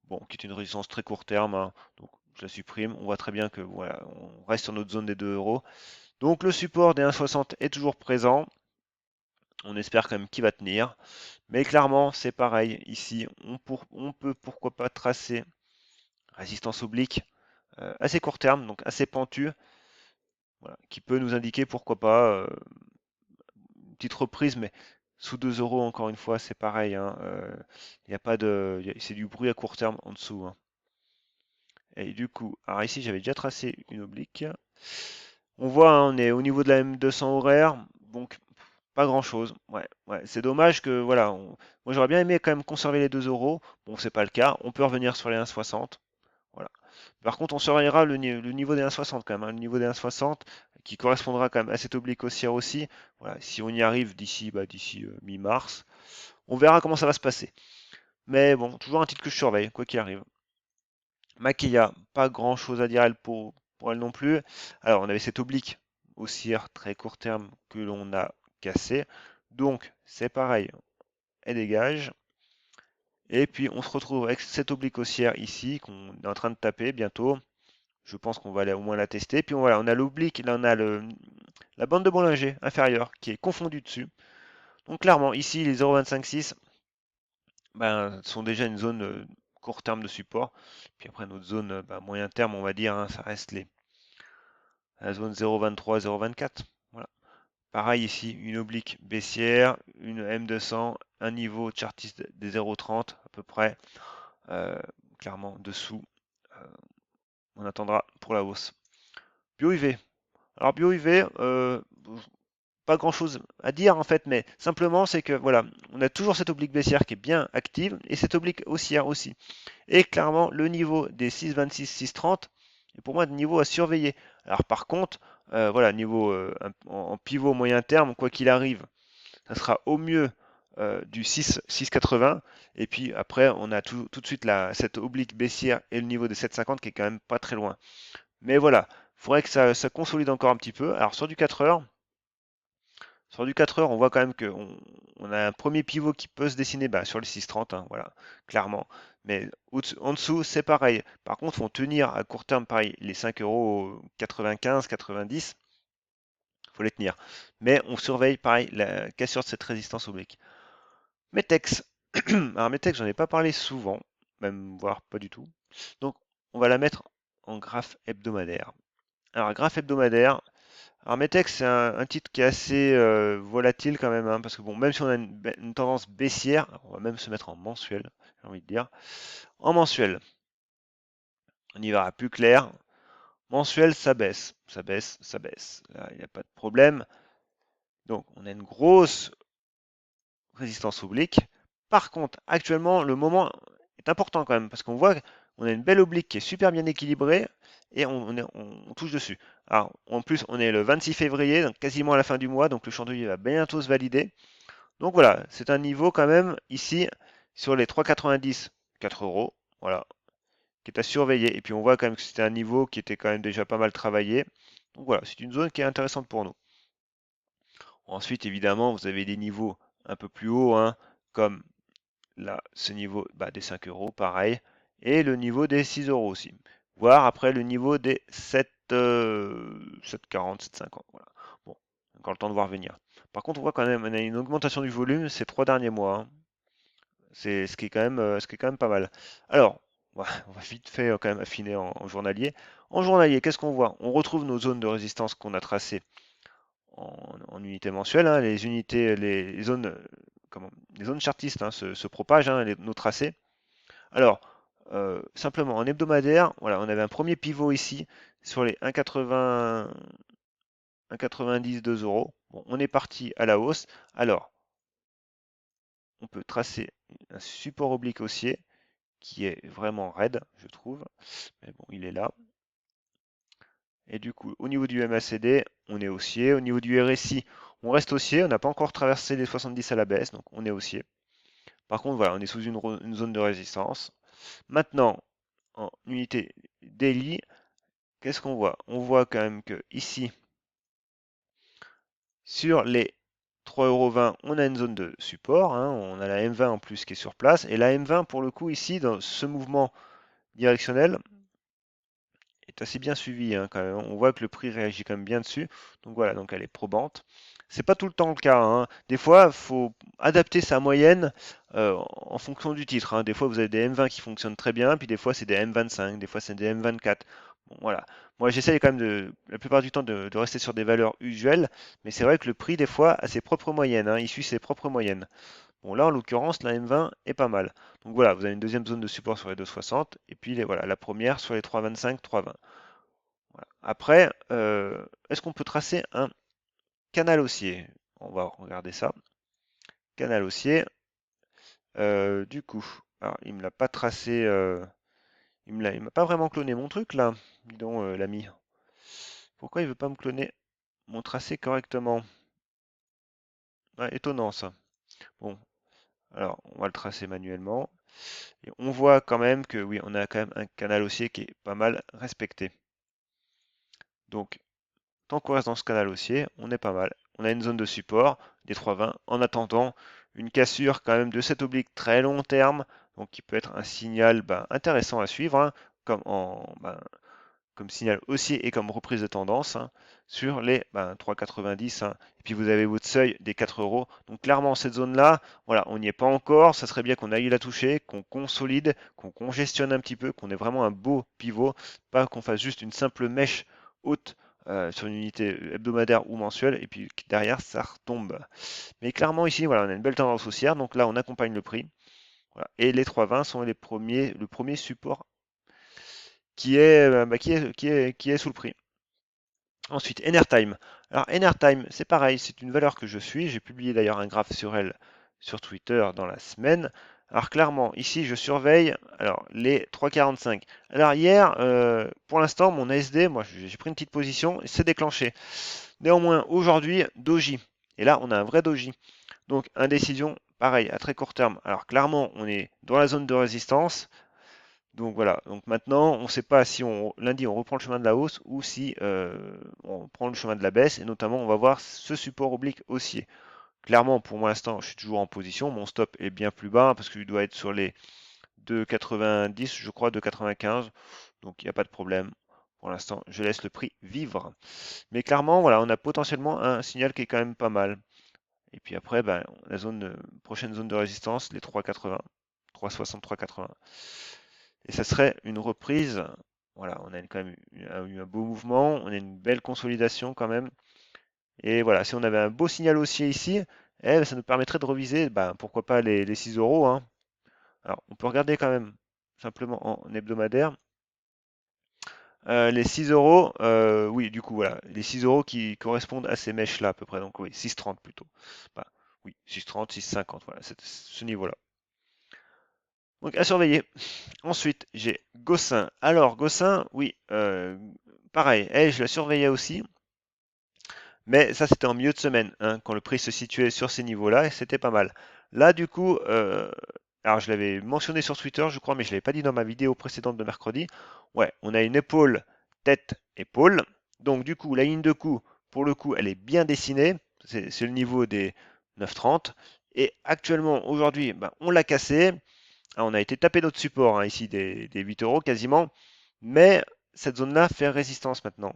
Bon, qui est une résistance très court terme, hein. Donc je la supprime. On voit très bien que voilà, on reste sur notre zone des 2 euros. Donc le support des 1,60 est toujours présent. On espère quand même qu'il va tenir. Mais clairement, c'est pareil. Ici, on peut pourquoi pas tracer résistance oblique assez court terme, donc assez pentue, voilà, qui peut nous indiquer pourquoi pas une petite reprise, mais sous 2 euros encore une fois, c'est pareil, hein, y a pas de, c'est du bruit à court terme en dessous, hein. Et du coup, alors ici j'avais déjà tracé une oblique. On voit, hein, on est au niveau de la M200 horaire, donc pas grand chose. Ouais, ouais, c'est dommage que voilà. Moi j'aurais bien aimé quand même conserver les 2 euros. Bon, c'est pas le cas. On peut revenir sur les 1,60. Voilà. Par contre, on surveillera le niveau des 1,60 quand même, hein, le niveau des 1,60 qui correspondra quand même à cette oblique haussière aussi. Voilà, si on y arrive d'ici mi-mars, on verra comment ça va se passer. Mais bon, toujours un titre que je surveille, quoi qu'il arrive. Maquia, pas grand chose à dire pour elle non plus. Alors, on avait cette oblique haussière très court terme que l'on a cassée. Donc, c'est pareil, elle dégage. Et puis, on se retrouve avec cette oblique haussière ici qu'on est en train de taper bientôt. Je pense qu'on va aller au moins la tester. Puis voilà, on a l'oblique, là on a la bande de Bollinger inférieure qui est confondue dessus. Donc clairement, ici, les 0,256 ben, sont déjà une zone court terme de support. Puis après, notre zone moyen terme, on va dire, hein, ça reste la zone 0,23, 0,24. Voilà. Pareil ici, une oblique baissière, une M200, un niveau chartiste des 0,30 à peu près, euh, clairement dessous. Euh, on attendra pour la hausse. BioIV. Alors BioIV, pas grand-chose à dire en fait, mais simplement c'est que voilà, on a toujours cette oblique baissière qui est bien active et cette oblique haussière aussi. Et clairement, le niveau des 6,26, 6,30 est pour moi un niveau à surveiller. Alors par contre, voilà, niveau en pivot moyen terme, quoi qu'il arrive, ça sera au mieux du 6, 6,80. Et puis après, on a tout de suite cette oblique baissière et le niveau des 7,50 qui est quand même pas très loin. Mais voilà, il faudrait que ça consolide encore un petit peu. Alors sur du 4 heures, on voit quand même qu'on on a un premier pivot qui peut se dessiner sur le 6,30, hein, voilà, clairement. Mais en dessous, c'est pareil. Par contre, vont tenir à court terme, pareil, les 5,95 €, 90, il faut les tenir. Mais on surveille, pareil, la cassure de cette résistance oblique. Metex. Alors Metex, j'en ai pas parlé souvent, même voire pas du tout. Donc, on va la mettre en graphe hebdomadaire. Alors, graphe hebdomadaire, alors Metex, c'est un titre qui est assez volatile quand même, hein, parce que bon, même si on a une tendance baissière, on va même se mettre en mensuel, j'ai envie de dire. En mensuel, on y verra plus clair. Mensuel, ça baisse, ça baisse, ça baisse. Là, il n'y a pas de problème. Donc, on a une grosse résistance oblique. Par contre, actuellement, le moment est important quand même, parce qu'on voit qu'on a une belle oblique qui est super bien équilibrée, et on touche dessus. Alors, en plus, on est le 26 février, donc quasiment à la fin du mois, donc le chandelier va bientôt se valider. Donc voilà, c'est un niveau quand même ici sur les 3,90, 4 euros, voilà, qui est à surveiller. Et puis on voit quand même que c'était un niveau qui était quand même déjà pas mal travaillé. Donc voilà, c'est une zone qui est intéressante pour nous. Ensuite, évidemment, vous avez des niveaux un peu plus hauts, hein, comme là, ce niveau des 5 euros, pareil, et le niveau des 6 euros aussi. Voire après le niveau des 7, 7,40, 7,50. Voilà. encore le temps de voir venir. Par contre, on voit quand même on a une augmentation du volume ces 3 derniers mois, hein. C'est ce qui est quand même pas mal. Alors, on va vite fait quand même affiner en journalier. En journalier, qu'est-ce qu'on voit? On retrouve nos zones de résistance qu'on a tracées en unités mensuelles, hein. Les unités, les zones, les zones chartistes, hein, se propagent, hein, nos tracés. Alors, simplement en hebdomadaire, voilà, on avait un premier pivot ici sur les 1,80, 1,90, 2 euros. Bon, on est parti à la hausse. Alors, on peut tracer un support oblique haussier qui est vraiment raide, je trouve. Mais bon, il est là. Et du coup, au niveau du MACD, on est haussier. Au niveau du RSI, on reste haussier. On n'a pas encore traversé les 70 à la baisse, donc on est haussier. Par contre, voilà, on est sous une zone de résistance. Maintenant, en unité daily, qu'est-ce qu'on voit? On voit quand même que ici, sur les 3,20 €, on a une zone de support, hein. On a la M20 en plus qui est sur place. Et la M20, pour le coup, ici, dans ce mouvement directionnel, est assez bien suivi, hein, quand même. On voit que le prix réagit quand même bien dessus. Donc voilà, donc elle est probante. C'est pas tout le temps le cas, hein. Des fois, il faut adapter sa moyenne en fonction du titre, hein. Des fois, vous avez des M20 qui fonctionnent très bien, puis des fois, c'est des M25, des fois, c'est des M24. Bon, voilà. Moi, j'essaye quand même la plupart du temps de rester sur des valeurs usuelles, mais c'est vrai que le prix, des fois, a ses propres moyennes, hein. Il suit ses propres moyennes. Bon, là, en l'occurrence, la M20 est pas mal. Donc voilà, vous avez une deuxième zone de support sur les 2,60 et puis voilà, la première sur les 3,25, 3,20. Voilà. Après, est-ce qu'on peut tracer un canal haussier? On va regarder ça. Canal haussier. Du coup, alors, il me l'a pas tracé. Il m'a pas vraiment cloné mon truc là. Dis donc, l'ami. Pourquoi il veut pas me cloner mon tracé correctement? Ouais, étonnant ça. Bon, alors on va le tracer manuellement. Et on voit quand même que oui, on a quand même un canal haussier qui est pas mal respecté. Donc, tant qu'on reste dans ce canal haussier, on est pas mal. On a une zone de support des 3,20 en attendant une cassure quand même de cet oblique très long terme, donc qui peut être un signal intéressant à suivre, hein, comme signal haussier et comme reprise de tendance, hein, sur les 3,90, hein. Et puis vous avez votre seuil des 4 euros. Donc clairement, cette zone-là, voilà, on n'y est pas encore. Ça serait bien qu'on aille la toucher, qu'on consolide, qu'on congestionne un petit peu, qu'on ait vraiment un beau pivot, pas qu'on fasse juste une simple mèche haute sur une unité hebdomadaire ou mensuelle, et puis derrière, ça retombe. Mais clairement, ici, voilà, on a une belle tendance haussière. Donc là, on accompagne le prix. Voilà. Et les 3,20 sont le premier support qui est sous le prix. Ensuite, Enertime. Alors, Enertime, c'est pareil, c'est une valeur que je suis. J'ai publié d'ailleurs un graphe sur elle sur Twitter dans la semaine. Alors, clairement, ici, je surveille les 3,45. Alors, hier, pour l'instant, mon ASD, moi, j'ai pris une petite position et c'est déclenché. Néanmoins, aujourd'hui, doji. Et là, on a un vrai doji. Donc, indécision, pareil, à très court terme. Alors, clairement, on est dans la zone de résistance. Donc voilà, donc maintenant, on ne sait pas si lundi on reprend le chemin de la hausse ou si on prend le chemin de la baisse, et notamment on va voir ce support oblique haussier. Clairement, pour l'instant, je suis toujours en position, mon stop est bien plus bas parce qu'il doit être sur les 2,90, je crois, 2,95, donc il n'y a pas de problème. Pour l'instant, je laisse le prix vivre. Mais clairement, voilà, on a potentiellement un signal qui est quand même pas mal. Et puis après, la prochaine zone de résistance, les 3,80, 3,60, 3,80. Et ça serait une reprise. Voilà, on a quand même eu un beau mouvement, on a une belle consolidation quand même. Et voilà, si on avait un beau signal haussier ici, ça nous permettrait de reviser, pourquoi pas les 6 euros, hein. Alors, on peut regarder quand même simplement en hebdomadaire. Les 6 euros, oui, du coup, voilà, les 6 euros qui correspondent à ces mèches-là à peu près. Donc oui, 6,30 plutôt. Bah, oui, 6,30, 6,50, voilà, c'est ce niveau-là. Donc à surveiller. Ensuite, j'ai Gossin. Alors, Gossin, oui, pareil, je la surveillais aussi, mais ça c'était en milieu de semaine, hein, quand le prix se situait sur ces niveaux-là, et c'était pas mal. Là, du coup, alors je l'avais mentionné sur Twitter, je crois, mais je ne l'avais pas dit dans ma vidéo précédente de mercredi. Ouais, on a une épaule, tête, épaule. Donc, du coup, la ligne de coup, pour le coup, elle est bien dessinée. C'est le niveau des 9,30. Et actuellement, aujourd'hui, on l'a cassé. Ah, on a été tapé notre support, hein, ici des 8 euros quasiment, mais cette zone-là fait résistance maintenant.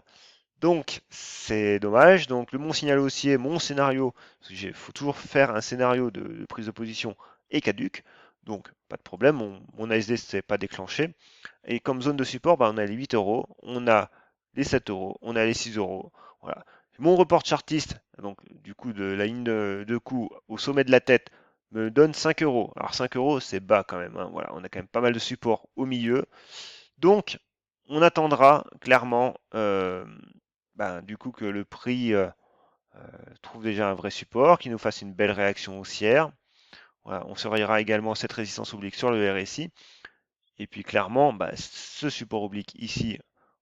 Donc, c'est dommage. Donc, mon signal haussier, mon scénario, parce qu'il faut toujours faire un scénario de prise de position est caduque. Donc, pas de problème, mon ASD ne s'est pas déclenché. Et comme zone de support, bah, on a les 8 euros, on a les 7 euros, on a les 6 euros. Voilà. Mon report chartiste, donc du coup de la ligne de coup au sommet de la tête, me donne 5 euros. Alors 5 euros, c'est bas quand même, hein. Voilà, on a quand même pas mal de support au milieu. Donc, on attendra clairement du coup que le prix trouve déjà un vrai support, qu'il nous fasse une belle réaction haussière. Voilà, on surveillera également cette résistance oblique sur le RSI. Et puis clairement, ce support oblique ici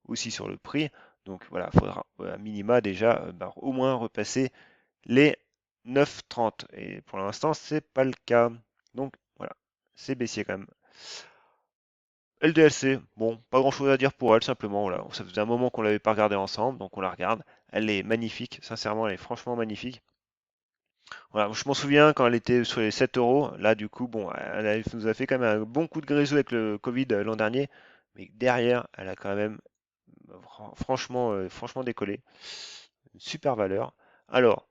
aussi sur le prix. Donc voilà, il faudra à minima déjà au moins repasser les 9,30. Et pour l'instant, c'est pas le cas. Donc voilà, c'est baissier quand même. LDLC, bon, pas grand chose à dire pour elle, simplement, voilà, ça faisait un moment qu'on l'avait pas regardé ensemble, donc on la regarde. Elle est magnifique, sincèrement, elle est franchement magnifique. Voilà, je m'en souviens quand elle était sur les 7 euros, là du coup, bon, elle nous a fait quand même un bon coup de grisou avec le Covid l'an dernier, mais derrière, elle a quand même franchement décollé. Une super valeur. Alors,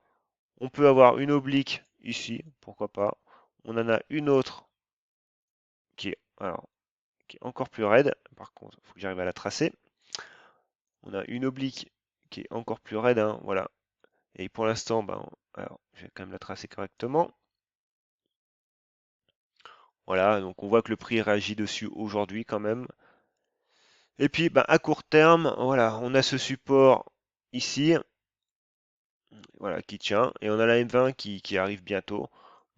on peut avoir une oblique ici, pourquoi pas. On en a une autre qui est encore plus raide. Par contre, il faut que j'arrive à la tracer. On a une oblique qui est encore plus raide, hein, voilà. Et pour l'instant, alors, je vais quand même la tracer correctement. Voilà, donc on voit que le prix réagit dessus aujourd'hui quand même. Et puis, à court terme, voilà, on a ce support ici, voilà, qui tient, et on a la M20 qui arrive bientôt.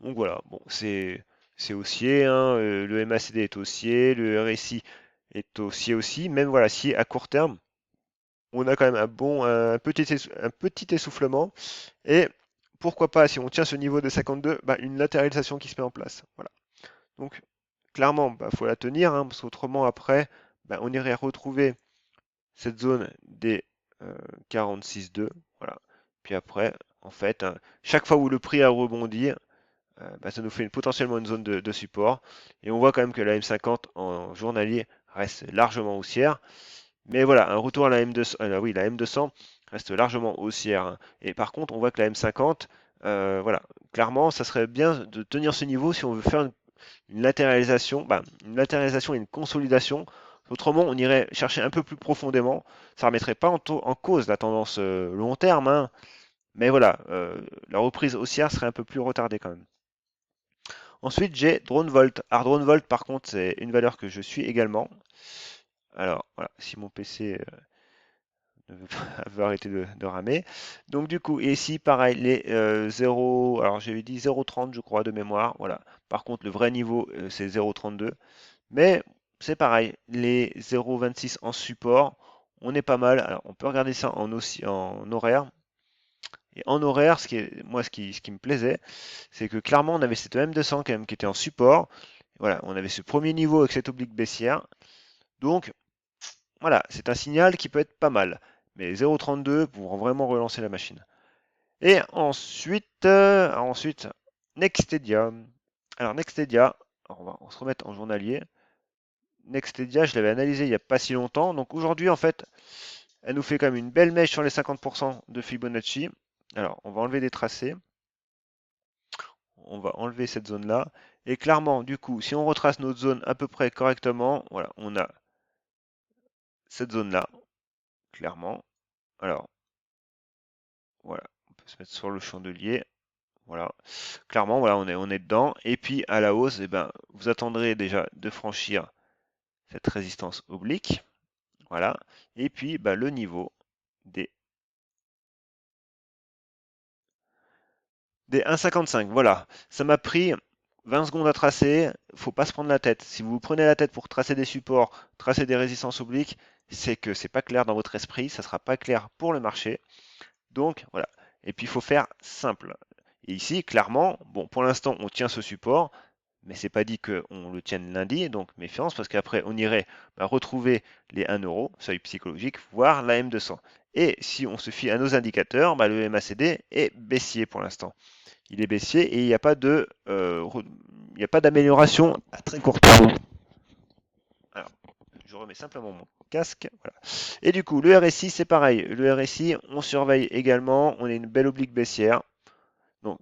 Donc voilà, bon, c'est haussier, hein, le MACD est haussier, le RSI est haussier aussi. Même voilà, si à court terme, on a quand même un petit essoufflement. Et pourquoi pas, si on tient ce niveau de 52, une latéralisation qui se met en place. Voilà. Donc, clairement, faut la tenir, hein, parce qu'autrement, après, on irait retrouver cette zone des 46,2. Voilà. Puis après, en fait, hein, chaque fois où le prix a rebondi, ça nous fait potentiellement une zone de support. Et on voit quand même que la M50 en journalier reste largement haussière. Mais voilà, un retour à la M200, oui, la M200 reste largement haussière, hein. Et par contre, on voit que la M50, voilà, clairement, ça serait bien de tenir ce niveau si on veut faire une latéralisation et une consolidation. Autrement, on irait chercher un peu plus profondément. Ça ne remettrait pas en cause la tendance long terme, hein. Mais voilà, la reprise haussière serait un peu plus retardée quand même. Ensuite, j'ai DroneVolt. Alors DroneVolt, par contre, c'est une valeur que je suis également. Alors voilà, si mon PC veut arrêter de ramer. Donc du coup, et ici, pareil, les 0, alors j'avais dit 0,30 je crois de mémoire. Voilà. Par contre, le vrai niveau, c'est 0,32. Mais c'est pareil, les 0,26 en support, on est pas mal. Alors on peut regarder ça en horaire. Et en horaire, ce qui me plaisait, c'est que clairement, on avait cette M200 quand même qui était en support. Voilà, on avait ce premier niveau avec cette oblique baissière. Donc, voilà, c'est un signal qui peut être pas mal. Mais 0,32 pour vraiment relancer la machine. Et ensuite, Nextedia. Alors Nextedia, on va se remettre en journalier. Nextedia, je l'avais analysé il n'y a pas si longtemps. Donc aujourd'hui, en fait, elle nous fait quand même une belle mèche sur les 50% de Fibonacci. Alors, on va enlever des tracés. On va enlever cette zone-là. Et clairement, du coup, si on retrace notre zone à peu près correctement, voilà, on a cette zone-là, clairement. Alors, voilà, on peut se mettre sur le chandelier. Voilà, clairement, voilà, on est dedans. Et puis à la hausse, vous attendrez déjà de franchir cette résistance oblique. Voilà. Et puis le niveau des, des 1,55. Voilà. Ça m'a pris 20 secondes à tracer. Faut pas se prendre la tête. Si vous vous prenez la tête pour tracer des supports, tracer des résistances obliques, c'est que c'est pas clair dans votre esprit. Ça sera pas clair pour le marché. Donc voilà. Et puis il faut faire simple. Et ici, clairement, bon, pour l'instant, on tient ce support, mais c'est pas dit qu'on le tienne lundi, donc méfiance, parce qu'après, on irait retrouver les 1 euro, seuil psychologique, voire la M200. Et si on se fie à nos indicateurs, le MACD est baissier pour l'instant. Il est baissier et il n'y a pas d'amélioration à très court terme. Alors, je remets simplement mon casque. Voilà. Et du coup, le RSI, c'est pareil. Le RSI, on surveille également. On a une belle oblique baissière. Donc,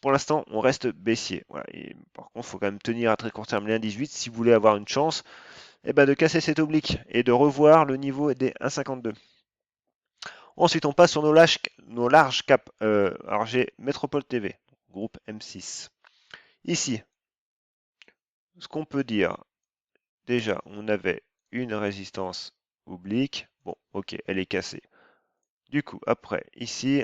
pour l'instant, on reste baissier. Voilà. Et par contre, il faut quand même tenir à très court terme les 1,18 si vous voulez avoir une chance de casser cette oblique et de revoir le niveau des 1,52. Ensuite, on passe sur nos larges caps. Alors, j'ai Métropole TV, groupe M6. Ici, ce qu'on peut dire, déjà, on avait une résistance oblique. Bon, ok, elle est cassée. Du coup, après, ici,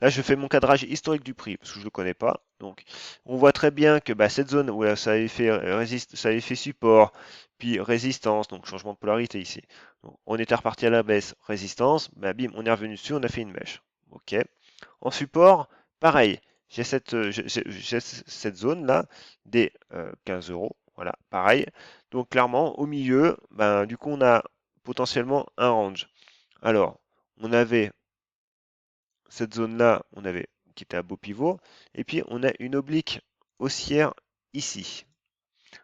là, je fais mon cadrage historique du prix, parce que je ne le connais pas. Donc, on voit très bien que cette zone où ça avait fait support, puis résistance, donc changement de polarité ici. Donc, on était reparti à la baisse, résistance, bim, on est revenu dessus, on a fait une mèche. Ok. En support, pareil, j'ai cette zone-là des 15 euros. Voilà, pareil. Donc, clairement, au milieu, du coup, on a potentiellement un range. Alors, on avait cette zone-là, qui était à beau pivot, et puis on a une oblique haussière ici.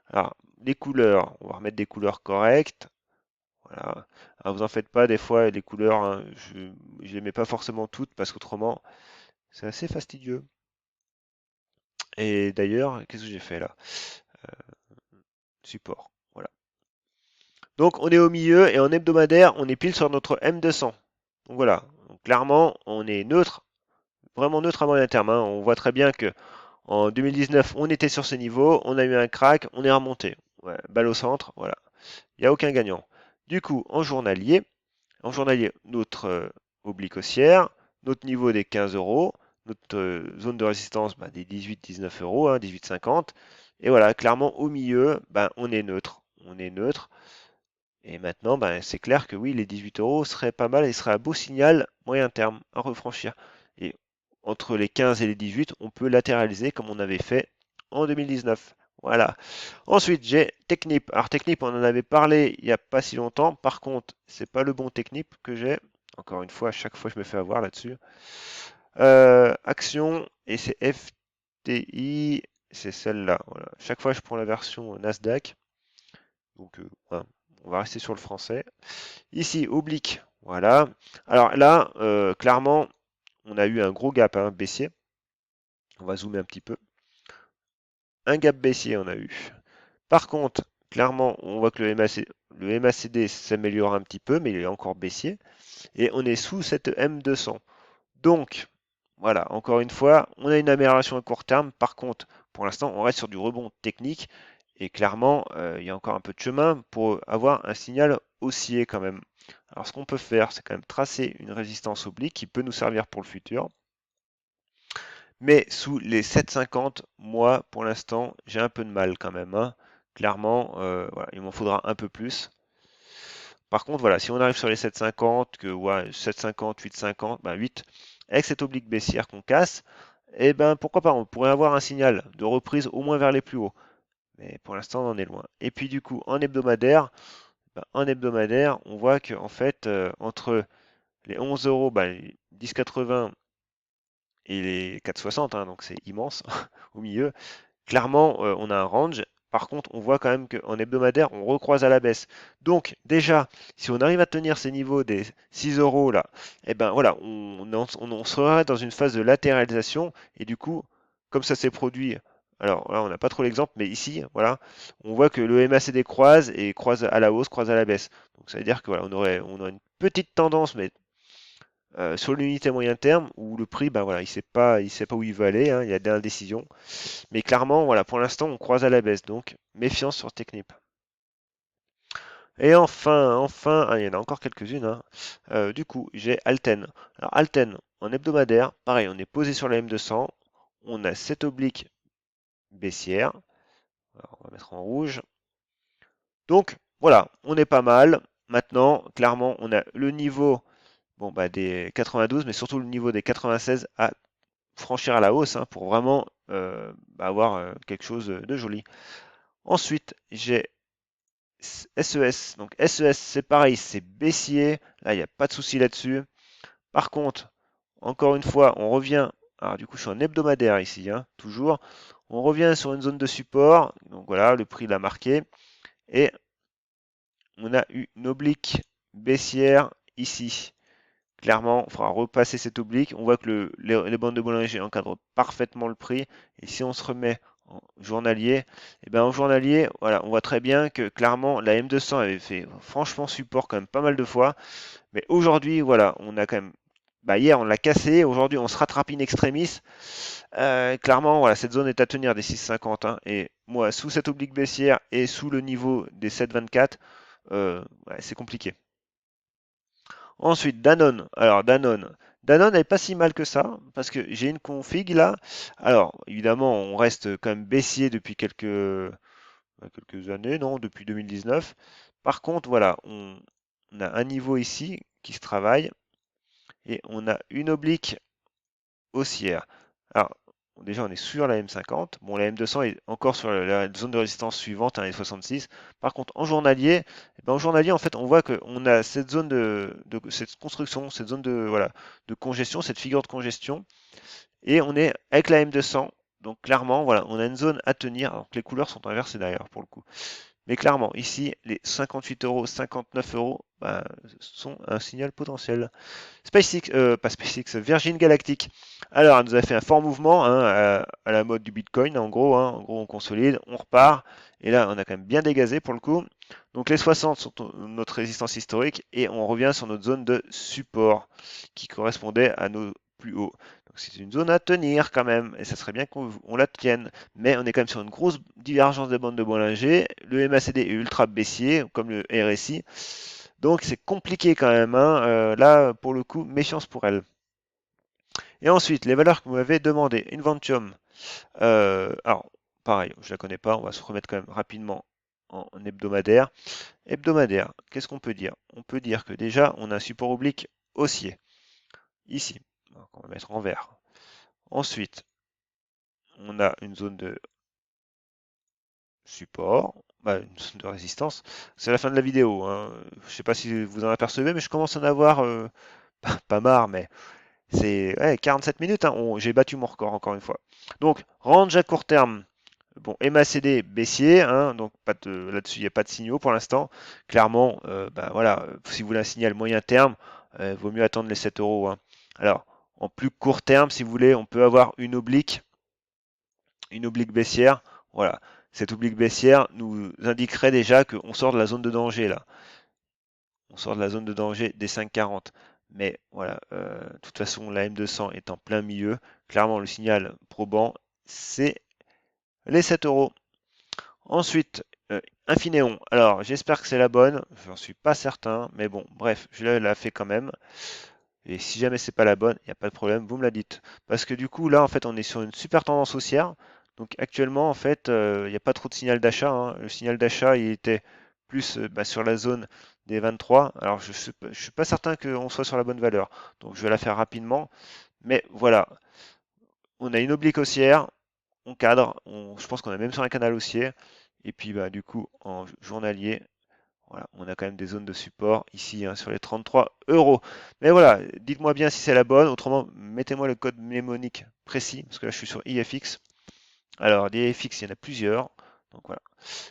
Alors, les couleurs, on va remettre des couleurs correctes. Voilà. Alors, vous en faites pas, des fois, les couleurs, hein, je ne les mets pas forcément toutes, parce qu'autrement, c'est assez fastidieux. Et d'ailleurs, qu'est-ce que j'ai fait là? Support. Voilà. Donc, on est au milieu, et en hebdomadaire, on est pile sur notre M200. Donc voilà. Donc, clairement, on est neutre, vraiment neutre à moyen terme, hein. On voit très bien que en 2019, on était sur ce niveau, on a eu un crack, on est remonté. Ouais, balle au centre, voilà. Il n'y a aucun gagnant. Du coup, en journalier, notre oblique haussière, notre niveau des 15 euros, notre zone de résistance des 18-19 euros, hein, 18,50. Et voilà, clairement au milieu, on est neutre. On est neutre. Et maintenant, c'est clair que oui, les 18 euros seraient pas mal et seraient un beau signal moyen terme à refranchir. Et entre les 15 et les 18, on peut latéraliser comme on avait fait en 2019. Voilà. Ensuite, j'ai Technip. Alors Technip, on en avait parlé il n'y a pas si longtemps. Par contre, c'est pas le bon Technip que j'ai. Encore une fois, à chaque fois, je me fais avoir là-dessus. Action, et c'est FTI, c'est celle-là. Voilà. Chaque fois, je prends la version Nasdaq. Donc, voilà. On va rester sur le français. Ici, oblique. Voilà. Alors là, clairement, on a eu un gros gap baissier. On va zoomer un petit peu. Un gap baissier, on a eu. Par contre, clairement, on voit que le MACD s'améliore un petit peu, mais il est encore baissier. Et on est sous cette M200. Donc, voilà, encore une fois, on a une amélioration à court terme. Par contre, pour l'instant, on reste sur du rebond technique. Et clairement, il y a encore un peu de chemin pour avoir un signal haussier quand même. Alors, ce qu'on peut faire, c'est quand même tracer une résistance oblique qui peut nous servir pour le futur. Mais sous les 7,50, moi, pour l'instant, j'ai un peu de mal quand même, hein. Clairement, voilà, il m'en faudra un peu plus. Par contre, voilà, si on arrive sur les 7,50, que ouais, 7,50, 8,50, 8, avec cette oblique baissière qu'on casse, eh ben pourquoi pas, on pourrait avoir un signal de reprise au moins vers les plus hauts. Mais pour l'instant, on en est loin. Et puis du coup, en hebdomadaire, on voit que en fait, entre les 11 euros, 10,80 et les 4,60, hein, donc c'est immense au milieu. Clairement, on a un range. Par contre, on voit quand même qu'en hebdomadaire, on recroise à la baisse. Donc, déjà, si on arrive à tenir ces niveaux des 6 euros là, eh ben voilà, on sera dans une phase de latéralisation. Et du coup, comme ça s'est produit, alors là, on n'a pas trop l'exemple, mais ici, voilà, on voit que le MACD croise et croise à la hausse, croise à la baisse. Donc, ça veut dire que voilà, on aurait une petite tendance, mais sur l'unité moyen terme, où le prix, voilà, il sait pas où il veut aller, hein, il y a des indécisions. Mais clairement, voilà, pour l'instant, on croise à la baisse, donc méfiance sur Technip. Et enfin, il y en a encore quelques-unes, hein. Du coup, j'ai Alten. Alors Alten, en hebdomadaire, pareil, on est posé sur la M200, on a cette oblique baissière. Alors, on va mettre en rouge. Donc voilà, on est pas mal. Maintenant, clairement, on a le niveau des 92, mais surtout le niveau des 96 à franchir à la hausse, hein, pour vraiment avoir quelque chose de joli. Ensuite, j'ai SES. Donc SES, c'est pareil, c'est baissier. Là, il n'y a pas de souci là-dessus. Par contre, encore une fois, on revient. Alors du coup, je suis en hebdomadaire ici, hein, toujours. On revient sur une zone de support. Donc voilà, le prix l'a marqué. Et on a une oblique baissière ici. Clairement, il faudra repasser cette oblique. On voit que les bandes de Bollinger encadrent parfaitement le prix. Et si on se remet en journalier, et bien en journalier, voilà, on voit très bien que clairement la M200 avait fait franchement support quand même pas mal de fois. Mais aujourd'hui, voilà, on a quand même. Bah hier, on l'a cassé. Aujourd'hui, on se rattrape in extremis. Clairement, voilà, cette zone est à tenir des 6,50. Hein, et moi, sous cette oblique baissière et sous le niveau des 7,24, ouais, c'est compliqué. Ensuite, Danone. Alors, Danone n'est pas si mal que ça, parce que j'ai une config là. Alors, évidemment, on reste quand même baissier depuis quelques années, non, depuis 2019. Par contre, voilà, on a un niveau ici qui se travaille, et on a une oblique haussière. Alors, déjà, on est sur la M50. Bon, la M200 est encore sur la zone de résistance suivante, hein, les 66. Par contre, en journalier, en journalier, en fait, on voit qu'on a cette zone de cette construction, cette zone de, voilà, de congestion, cette figure de congestion, et on est avec la M200. Donc, clairement, voilà, on a une zone à tenir. Alors que les couleurs sont inversées d'ailleurs, pour le coup. Mais clairement, ici, les 58 euros, 59 euros, bah, sont un signal potentiel. SpaceX, pas SpaceX, Virgin Galactic. Alors, elle nous a fait un fort mouvement, hein, à la mode du Bitcoin, en gros. Hein. En gros, on consolide, on repart. Et là, on a quand même bien dégazé pour le coup. Donc, les 60 sont notre résistance historique et on revient sur notre zone de support qui correspondait à nos plus hauts. Donc, c'est une zone à tenir quand même et ça serait bien qu'on la tienne. Mais on est quand même sur une grosse divergence des bandes de Bollinger. Le MACD est ultra baissier, comme le RSI. Donc c'est compliqué quand même, hein. Là, pour le coup, méfiance pour elle. Et ensuite, les valeurs que vous m'avez demandé. Inventium. Alors, pareil, je la connais pas. On va se remettre quand même rapidement en hebdomadaire. Hebdomadaire, qu'est-ce qu'on peut dire? On peut dire que déjà, on a un support oblique haussier. Ici. Donc, on va mettre en vert. Ensuite, on a une zone de support, bah, une zone de résistance. C'est la fin de la vidéo, hein. Je ne sais pas si vous en apercevez, mais je commence à en avoir pas marre, mais c'est ouais, 47 minutes, hein. J'ai battu mon record encore une fois. Donc, range à court terme. Bon, MACD baissier, hein, donc là-dessus, il n'y a pas de signaux pour l'instant. Clairement, bah, voilà, si vous voulez un signal moyen terme, vaut mieux attendre les 7 euros. Hein. Alors, en plus court terme, si vous voulez, on peut avoir une oblique baissière. Voilà, cette oblique baissière nous indiquerait déjà qu'on sort de la zone de danger là. On sort de la zone de danger des 5,40. Mais voilà, de toute façon, la M200 est en plein milieu. Clairement, le signal probant, c'est les 7 euros. Ensuite, Infineon. Alors, j'espère que c'est la bonne. J'en suis pas certain. Mais bon, bref, je la fais quand même. Et si jamais c'est pas la bonne, il n'y a pas de problème, vous me la dites. Parce que du coup, là, en fait, on est sur une super tendance haussière. Donc actuellement, en fait, il n'y a pas trop de signal d'achat. Hein. Le signal d'achat, il était plus bah, sur la zone des 23. Alors, je ne suis pas certain qu'on soit sur la bonne valeur. Donc, je vais la faire rapidement. Mais voilà, on a une oblique haussière, on cadre. Je pense qu'on est même sur un canal haussier. Et puis, bah, du coup, en journalier, voilà, on a quand même des zones de support ici hein, sur les 33 euros. Mais voilà, dites-moi bien si c'est la bonne. Autrement, mettez-moi le code mnémonique précis, parce que là je suis sur IFX. Alors, des IFX, il y en a plusieurs. Donc voilà.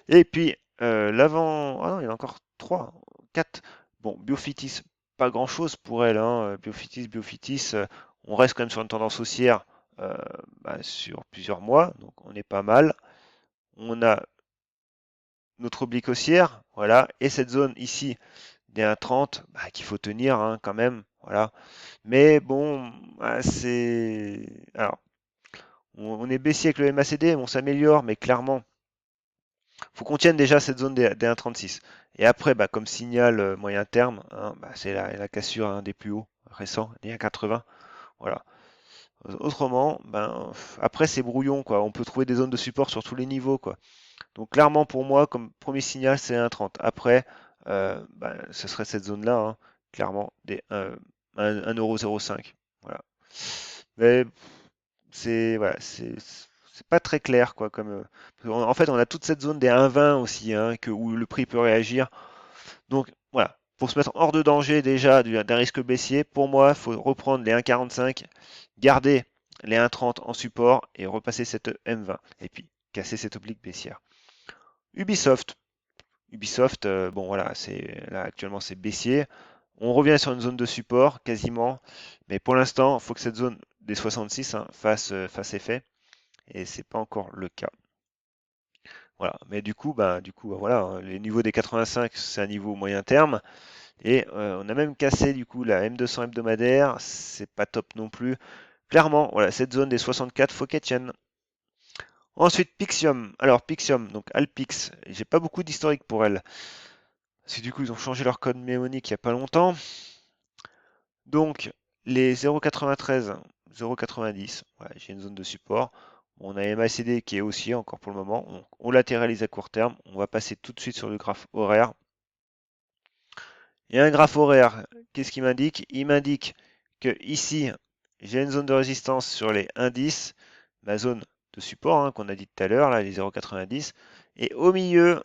Et puis, l'avant. Ah non, il y en a encore 3, 4. Bon, Biofitis, pas grand-chose pour elle. Hein. Biofitis, on reste quand même sur une tendance haussière bah, sur plusieurs mois. Donc on est pas mal. On a notre oblique haussière, voilà, et cette zone ici des 1,30 bah, qu'il faut tenir hein, quand même, voilà. Mais bon, bah, c'est... Alors, on est baissier avec le MACD, on s'améliore, mais clairement, faut qu'on tienne déjà cette zone des 1,36. Et après, bah, comme signal moyen terme, hein, bah, c'est la cassure hein, des plus hauts récents, des 1,80, voilà. Autrement, ben, après c'est brouillon, quoi. On peut trouver des zones de support sur tous les niveaux, quoi. Donc clairement pour moi, comme premier signal, c'est 1,30. Après, bah, ce serait cette zone-là, hein, clairement, des 1,05€. Voilà. Mais c'est voilà, c'est pas très clair, quoi. En fait, on a toute cette zone des 1,20 aussi, hein, où le prix peut réagir. Donc voilà, pour se mettre hors de danger déjà d'un risque baissier, pour moi, il faut reprendre les 1,45, garder les 1,30 en support et repasser cette M20. Et puis casser cette oblique baissière. Ubisoft. Ubisoft, bon voilà, là actuellement c'est baissier. On revient sur une zone de support quasiment, mais pour l'instant, il faut que cette zone des 66 hein, fasse effet, et c'est pas encore le cas. Voilà, mais du coup, voilà, hein, les niveaux des 85, c'est un niveau moyen terme, et on a même cassé du coup la M200 hebdomadaire, c'est pas top non plus. Clairement, voilà, cette zone des 64, faut qu'elle tienne. Ensuite, Pixium. Alors, Pixium, donc Alpix, j'ai pas beaucoup d'historique pour elle. Parce que du coup, ils ont changé leur code mnémonique il y a pas longtemps. Donc, les 0,93, 0,90, ouais, j'ai une zone de support. On a MACD qui est haussier encore pour le moment. On latéralise à court terme. On va passer tout de suite sur le graphe horaire. Et un graphe horaire, qu'est-ce qu'il m'indique? Il m'indique que ici, j'ai une zone de résistance sur les indices, ma zone de support hein, qu'on a dit tout à l'heure, là, les 0,90. Et au milieu,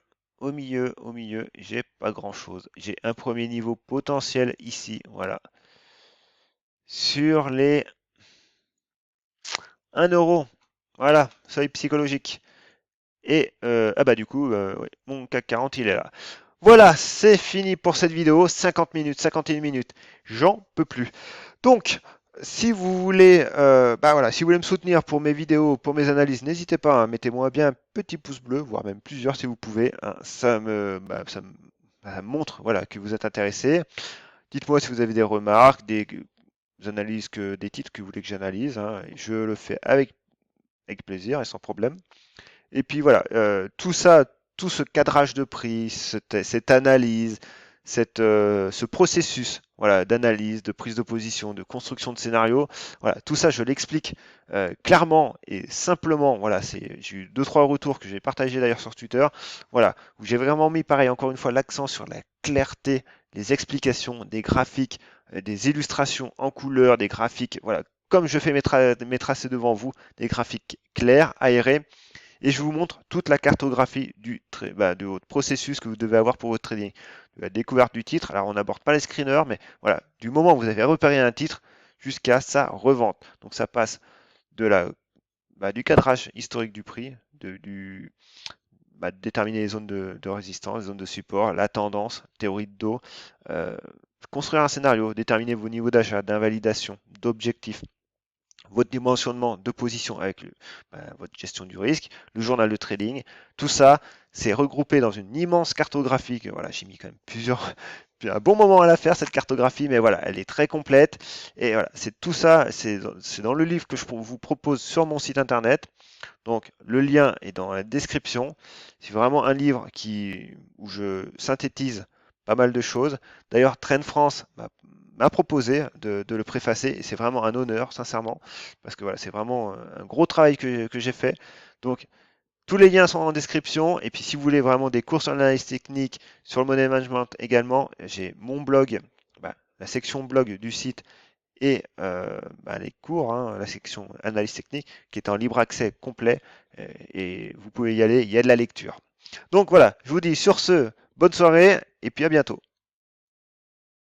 j'ai pas grand-chose. J'ai un premier niveau potentiel ici, voilà, sur les 1 euro. Voilà, seuil psychologique. Et ah bah du coup, ouais, mon CAC 40 il est là. Voilà, c'est fini pour cette vidéo. 50 minutes, 51 minutes. J'en peux plus. Donc, si vous voulez, bah voilà, si vous voulez me soutenir pour mes vidéos, pour mes analyses, n'hésitez pas, hein, mettez-moi bien un petit pouce bleu, voire même plusieurs si vous pouvez, hein. Ça me montre voilà, que vous êtes intéressé. Dites-moi si vous avez des remarques, des analyses, des titres que vous voulez que j'analyse, hein. Je le fais avec plaisir et sans problème. Et puis voilà, tout ça, tout ce cadrage de prix, cette analyse, ce processus voilà, d'analyse, de prise de position, de construction de scénario, voilà, tout ça, je l'explique clairement et simplement. Voilà, j'ai eu deux trois retours que j'ai partagés d'ailleurs sur Twitter, voilà, où j'ai vraiment mis pareil, encore une fois, l'accent sur la clarté, les explications, des graphiques, des illustrations en couleur, des graphiques, voilà, comme je fais mes tracés devant vous, des graphiques clairs, aérés, et je vous montre toute la cartographie de votre processus que vous devez avoir pour votre trading. De la découverte du titre, alors on n'aborde pas les screeners, mais voilà, du moment où vous avez repéré un titre jusqu'à sa revente. Donc ça passe de du cadrage historique du prix, de déterminer les zones de résistance, les zones de support, la tendance, théorie de dos, euh, construire un scénario, déterminer vos niveaux d'achat, d'invalidation, d'objectifs, votre dimensionnement de position avec votre gestion du risque, le journal de trading, tout ça, c'est regroupé dans une immense cartographie. Voilà, j'ai mis quand même un bon moment à la faire cette cartographie, mais voilà, elle est très complète. Et voilà, c'est tout ça, c'est dans le livre que je vous propose sur mon site internet. Donc le lien est dans la description. C'est vraiment un livre où je synthétise pas mal de choses. D'ailleurs, Trend France m'a proposé de le préfacer et c'est vraiment un honneur, sincèrement, parce que voilà, c'est vraiment un gros travail que j'ai fait. Donc tous les liens sont en description. Et puis si vous voulez vraiment des cours sur l'analyse technique, sur le money management également, j'ai mon blog, la section blog du site et les cours, hein, la section analyse technique, qui est en libre accès complet, et vous pouvez y aller, il y a de la lecture. Donc voilà, je vous dis sur ce, bonne soirée, et puis à bientôt.